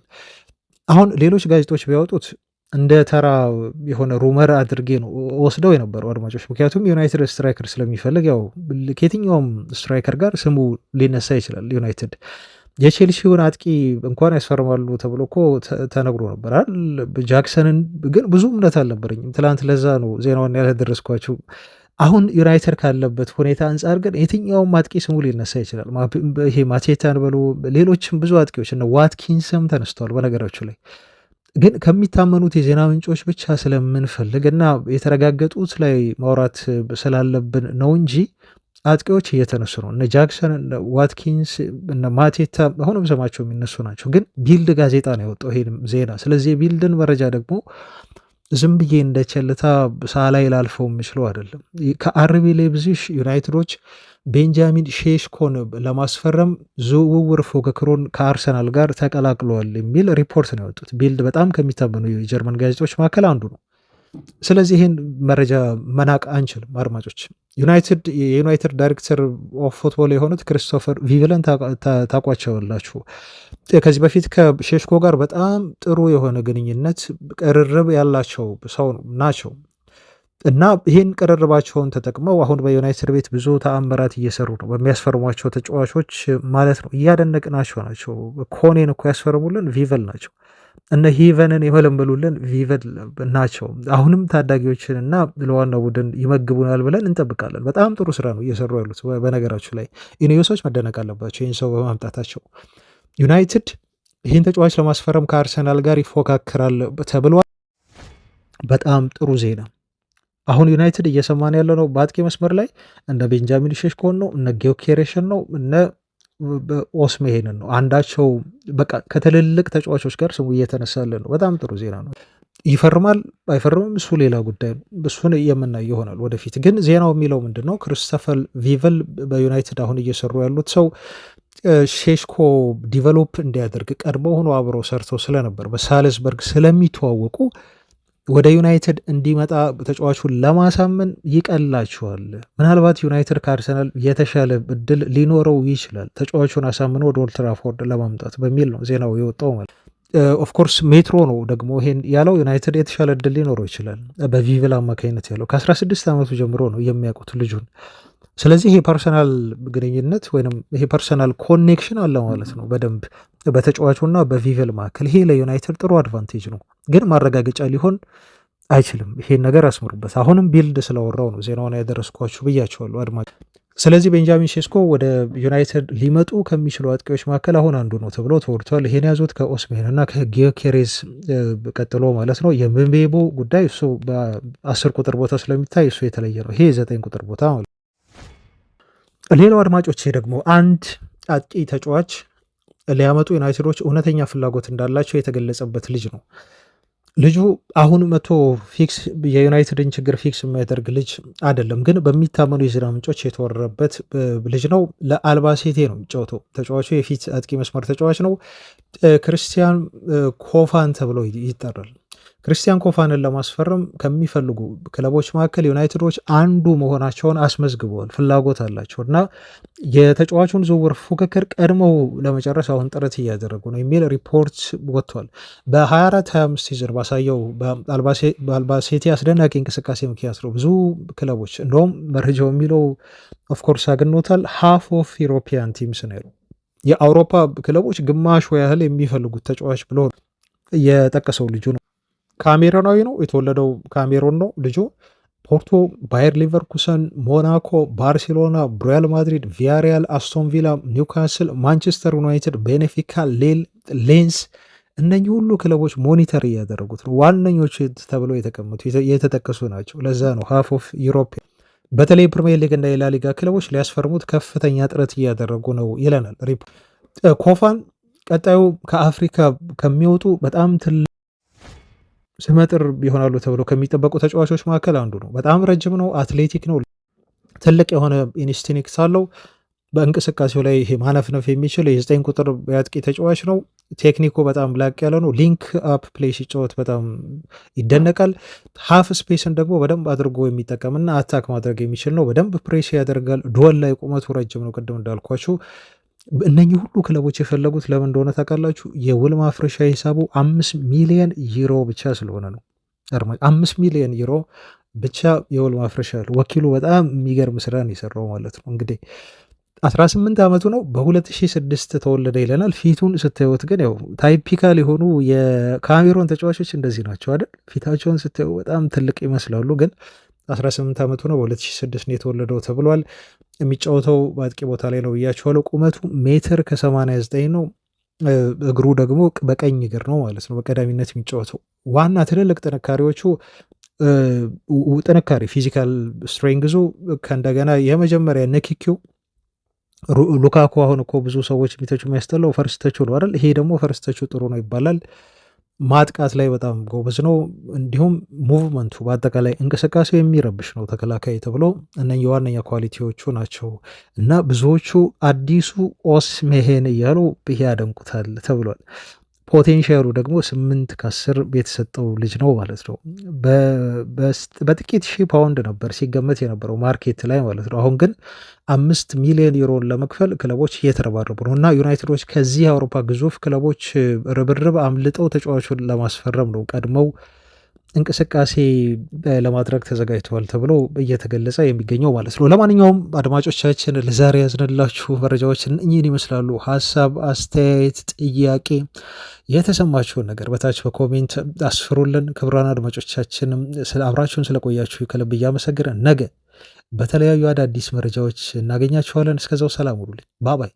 አሁን ሌሎች ጋዜጦች ቢያወጡት እንደ ተራ የሆነ ሩመር አድርጌ ነው ወስደው የነበሩ አድማጮች። ምክንያቱም ዩናይትድ ስትራይከር ስለሚፈልግ ያው ከየትኛውም ስትራይከር ጋር ስሙ ሊነሳ ይችላል። ዩናይትድ የቼልሲውን አጥቂ እንኳን ያስፈርማሉ ተብሎ እኮ ተነግሮ ነበራል። ጃክሰንን ግን ብዙ እምነት አልነበረኝም ትላንት። ለዛ ነው ዜናውን ያልደረስኳችሁ። አሁን ዩናይትድ ካለበት ሁኔታ አንጻር ግን የትኛውም አጥቂ ስሙ ሊነሳ ይችላል። ይሄ ማቴታን በሉ ሌሎችም ብዙ አጥቂዎች እነ ዋትኪንስም ተነስተዋል። በነገራችሁ ላይ ግን ከሚታመኑት የዜና ምንጮች ብቻ ስለምንፈልግ እና የተረጋገጡት ላይ ማውራት ስላለብን ነው እንጂ አጥቂዎች እየተነሱ ነው። እነ ጃክሰን፣ እነ ዋትኪንስ፣ እነ ማቴታ አሁንም ስማቸው የሚነሱ ናቸው። ግን ቢልድ ጋዜጣ ነው ያወጣው ይሄንም ዜና። ስለዚህ የቢልድን መረጃ ደግሞ ዝም ብዬ እንደ ቸልታ ሳላይ ላልፈው የምችለው አይደለም። ከአርቢ ላይፕዚግ ዩናይትዶች ቤንጃሚን ሼሽኮን ለማስፈረም ዝውውር ፉክክሩን ከአርሰናል ጋር ተቀላቅለዋል የሚል ሪፖርት ነው ያወጡት። ቢልድ በጣም ከሚታመኑ የጀርመን ጋዜጦች መካከል አንዱ ነው። ስለዚህ ይህን መረጃ መናቅ አንችልም አድማጮች። የዩናይትድ ዳይሬክተር ኦፍ ፉትቦል የሆኑት ክሪስቶፈር ቪቨለን ታቋቸዋላችሁ። ከዚህ በፊት ከሼሽኮ ጋር በጣም ጥሩ የሆነ ግንኙነት ቅርርብ ያላቸው ሰው ናቸው እና ይህን ቅርርባቸውን ተጠቅመው አሁን በዩናይትድ ቤት ብዙ ተአምራት እየሰሩ ነው። በሚያስፈርሟቸው ተጫዋቾች ማለት ነው። እያደነቅናቸው ናቸው። ኮኔን እኮ ያስፈርሙልን ቪቨል ናቸው። እነ ሂቨንን የመለመሉልን ቪቨል ናቸው። አሁንም ታዳጊዎችን እና ለዋና ቡድን ይመግቡናል ብለን እንጠብቃለን። በጣም ጥሩ ስራ ነው እየሰሩ ያሉት። በነገራችሁ ላይ ኢኔዮሶች መደነቅ አለባቸው ይህን ሰው በማምጣታቸው። ዩናይትድ ይህን ተጫዋች ለማስፈረም ከአርሰናል ጋር ይፎካከራል ተብሏል። በጣም ጥሩ ዜና። አሁን ዩናይትድ እየሰማን ያለው ነው በአጥቂ መስመር ላይ እነ ቤንጃሚን ሼሽኮን ነው፣ እነ ጊዮኬሬሽን ነው፣ እነ ኦስሜሄንን ነው። አንዳቸው በቃ ከትልልቅ ተጫዋቾች ጋር ስሙ እየተነሳለን ነው። በጣም ጥሩ ዜና ነው። ይፈርማል አይፈርምም እሱ ሌላ ጉዳይ ነው። እሱን የምናይ ይሆናል ወደፊት። ግን ዜናው የሚለው ምንድን ነው? ክሪስቶፈር ቪቨል በዩናይትድ አሁን እየሰሩ ያሉት ሰው ሼሽኮ ዲቨሎፕ እንዲያደርግ ቀድሞ ሆኖ አብረው ሰርተው ስለነበር በሳልዝበርግ ስለሚተዋወቁ ወደ ዩናይትድ እንዲመጣ ተጫዋቹን ለማሳመን ይቀላቸዋል። ምናልባት ዩናይትድ ከአርሰናል የተሻለ እድል ሊኖረው ይችላል ተጫዋቹን አሳምኖ ወደ ኦልድ ትራፎርድ ለማምጣት በሚል ነው ዜናው የወጣው ማለት። ኦፍኮርስ ሜትሮ ነው ደግሞ ይሄን ያለው። ዩናይትድ የተሻለ እድል ሊኖረው ይችላል በቪቭል አማካኝነት ያለው። ከ16 ዓመቱ ጀምሮ ነው የሚያውቁት ልጁን። ስለዚህ ይሄ ፐርሰናል ግንኙነት ወይም ይሄ ፐርሰናል ኮኔክሽን አለ ማለት ነው በደንብ በተጫዋቹና በቪቨል መካከል። ይሄ ለዩናይትድ ጥሩ አድቫንቴጅ ነው፣ ግን ማረጋገጫ ሊሆን አይችልም። ይሄን ነገር አስምሩበት። አሁንም ቢልድ ስለወራው ነው ዜናውን ያደረስኳችሁ ብያቸዋለሁ አድማጭ። ስለዚህ ቤንጃሚን ሼሽኮ ወደ ዩናይትድ ሊመጡ ከሚችሉ አጥቂዎች መካከል አሁን አንዱ ነው ተብሎ ተወርቷል። ይሄን ያዙት ከኦስሜን እና ከጊዮኬሬዝ ቀጥሎ ማለት ነው። የምቤሞ ጉዳይ እሱ በ10 ቁጥር ቦታ ስለሚታይ እሱ የተለየ ነው። ይሄ 9 ቁጥር ቦታ ማለት። ሌላው አድማጮቼ ደግሞ አንድ አጥቂ ተጫዋች ሊያመጡ ዩናይትዶች እውነተኛ ፍላጎት እንዳላቸው የተገለጸበት ልጅ ነው። ልጁ አሁን መቶ ፊክስ የዩናይትድን ችግር ፊክስ የሚያደርግ ልጅ አይደለም፣ ግን በሚታመኑ የዜና ምንጮች የተወረረበት ልጅ ነው። ለአልባሴቴ ነው የሚጫወተው ተጫዋቹ። የፊት አጥቂ መስመር ተጫዋች ነው። ክርስቲያን ኮፋን ተብሎ ይጠራል። ክርስቲያን ኮፋንን ለማስፈረም ከሚፈልጉ ክለቦች መካከል ዩናይትዶች አንዱ መሆናቸውን አስመዝግበዋል። ፍላጎት አላቸው እና የተጫዋቹን ዝውውር ፉክክር ቀድመው ለመጨረስ አሁን ጥረት እያደረጉ ነው የሚል ሪፖርት ወጥቷል። በ24-25 ሲዝን ባሳየው በአልባሴቴ አስደናቂ እንቅስቃሴ ምክንያት ነው ብዙ ክለቦች እንደውም መረጃው የሚለው ኦፍኮርስ አግኖታል ሃፍ ኦፍ ዩሮፒያን ቲምስ ነው ያለው። የአውሮፓ ክለቦች ግማሹ ያህል የሚፈልጉት ተጫዋች ብሎ የጠቀሰው ልጁ ነው። ካሜሮናዊ ነው። የተወለደው ካሜሮን ነው ልጁ። ፖርቶ፣ ባየር ሊቨርኩሰን፣ ሞናኮ፣ ባርሴሎና፣ ሪያል ማድሪድ፣ ቪያሪያል፣ አስቶን ቪላ፣ ኒውካስል፣ ማንቸስተር ዩናይትድ፣ ቤኔፊካ፣ ሌንስ እነኚህ ሁሉ ክለቦች ሞኒተር እያደረጉት ነው። ዋነኞቹ ተብለው የተቀመጡ የተጠቀሱ ናቸው። ለዛ ነው ሃፍ ኦፍ ዩሮፕ። በተለይ ፕሪሚየር ሊግ እና የላሊጋ ክለቦች ሊያስፈርሙት ከፍተኛ ጥረት እያደረጉ ነው ይለናል። ኮፋን ቀጣዩ ከአፍሪካ ከሚወጡ በጣም ስመጥር ይሆናሉ ተብሎ ከሚጠበቁ ተጫዋቾች መካከል አንዱ ነው። በጣም ረጅም ነው፣ አትሌቲክ ነው፣ ትልቅ የሆነ ኢንስቲንክት አለው። በእንቅስቃሴው ላይ ይሄ ማነፍነፍ የሚችል የ9 ቁጥር የአጥቂ ተጫዋች ነው። ቴክኒኩ በጣም ላቅ ያለ ነው። ሊንክ አፕ ፕሌይ ሲጫወት በጣም ይደነቃል። ሀፍ ስፔስን ደግሞ በደንብ አድርጎ የሚጠቀምና አታክ ማድረግ የሚችል ነው። በደንብ ፕሬስ ያደርጋል። ዱወል ላይ ቁመቱ ረጅም ነው። ቅድም እንዳልኳችሁ እነኚህ ሁሉ ክለቦች የፈለጉት ለምን እንደሆነ ታውቃላችሁ? የውል ማፍረሻ ሂሳቡ 5 ሚሊዮን ዩሮ ብቻ ስለሆነ ነው። 5 ሚሊዮን ዩሮ ብቻ የውል ማፍረሻ ያለው ወኪሉ በጣም የሚገርም ስራን የሰራው ማለት ነው። እንግዲህ 18 ዓመቱ ነው። በ2006 ተወለደ ይለናል። ፊቱን ስታዩት ግን ያው ታይፒካል የሆኑ የካሜሮን ተጫዋቾች እንደዚህ ናቸው አይደል? ፊታቸውን ስታዩ በጣም ትልቅ ይመስላሉ፣ ግን 18 ዓመቱ ነው። በ2006 ነው የተወለደው ተብሏል። የሚጫወተው በአጥቂ ቦታ ላይ ነው ብያቸዋለሁ። ቁመቱ ሜትር ከ89 ነው። እግሩ ደግሞ በቀኝ እግር ነው ማለት ነው በቀዳሚነት የሚጫወተው። ዋና ትልልቅ ጥንካሬዎቹ ጥንካሬ ፊዚካል ስትሬንግዙ ከእንደገና የመጀመሪያ ንክኪው ሉካኩ አሁን እኮ ብዙ ሰዎች የሚተቹ የሚያስጠላው ፈርስተቹ ነው አይደል? ይሄ ደግሞ ፈርስተቹ ጥሩ ነው ይባላል። ማጥቃት ላይ በጣም ጎበዝ ነው። እንዲሁም ሙቭመንቱ በአጠቃላይ እንቅስቃሴው የሚረብሽ ነው ተከላካይ ተብሎ እነኚህ ዋነኛ ኳሊቲዎቹ ናቸው እና ብዙዎቹ አዲሱ ኦስሜሄን እያሉ ይሄ ያደንቁታል ተብሏል። ፖቴንሻሉ ደግሞ 8 ከ10 የተሰጠው ልጅ ነው ማለት ነው። በጥቂት ሺህ ፓውንድ ነበር ሲገመት የነበረው ማርኬት ላይ ማለት ነው። አሁን ግን 5 ሚሊዮን ዩሮን ለመክፈል ክለቦች እየተረባረቡ ነው እና ዩናይትዶች ከዚህ የአውሮፓ ግዙፍ ክለቦች ርብርብ አምልጠው ተጫዋቹን ለማስፈረም ነው ቀድመው እንቅስቃሴ ለማድረግ ተዘጋጅተዋል ተብሎ እየተገለጸ የሚገኘው ማለት ነው። ለማንኛውም አድማጮቻችን ለዛሬ ያዝንላችሁ መረጃዎችን እኚህን ይመስላሉ። ሀሳብ፣ አስተያየት፣ ጥያቄ የተሰማችሁን ነገር በታች በኮሜንት አስፍሩልን። ክቡራን አድማጮቻችንም አብራችሁን ስለቆያችሁ ከልብ እያመሰግነን ነገ በተለያዩ አዳዲስ መረጃዎች እናገኛችኋለን። እስከዛው ሰላም ሁኑልኝ። ባባይ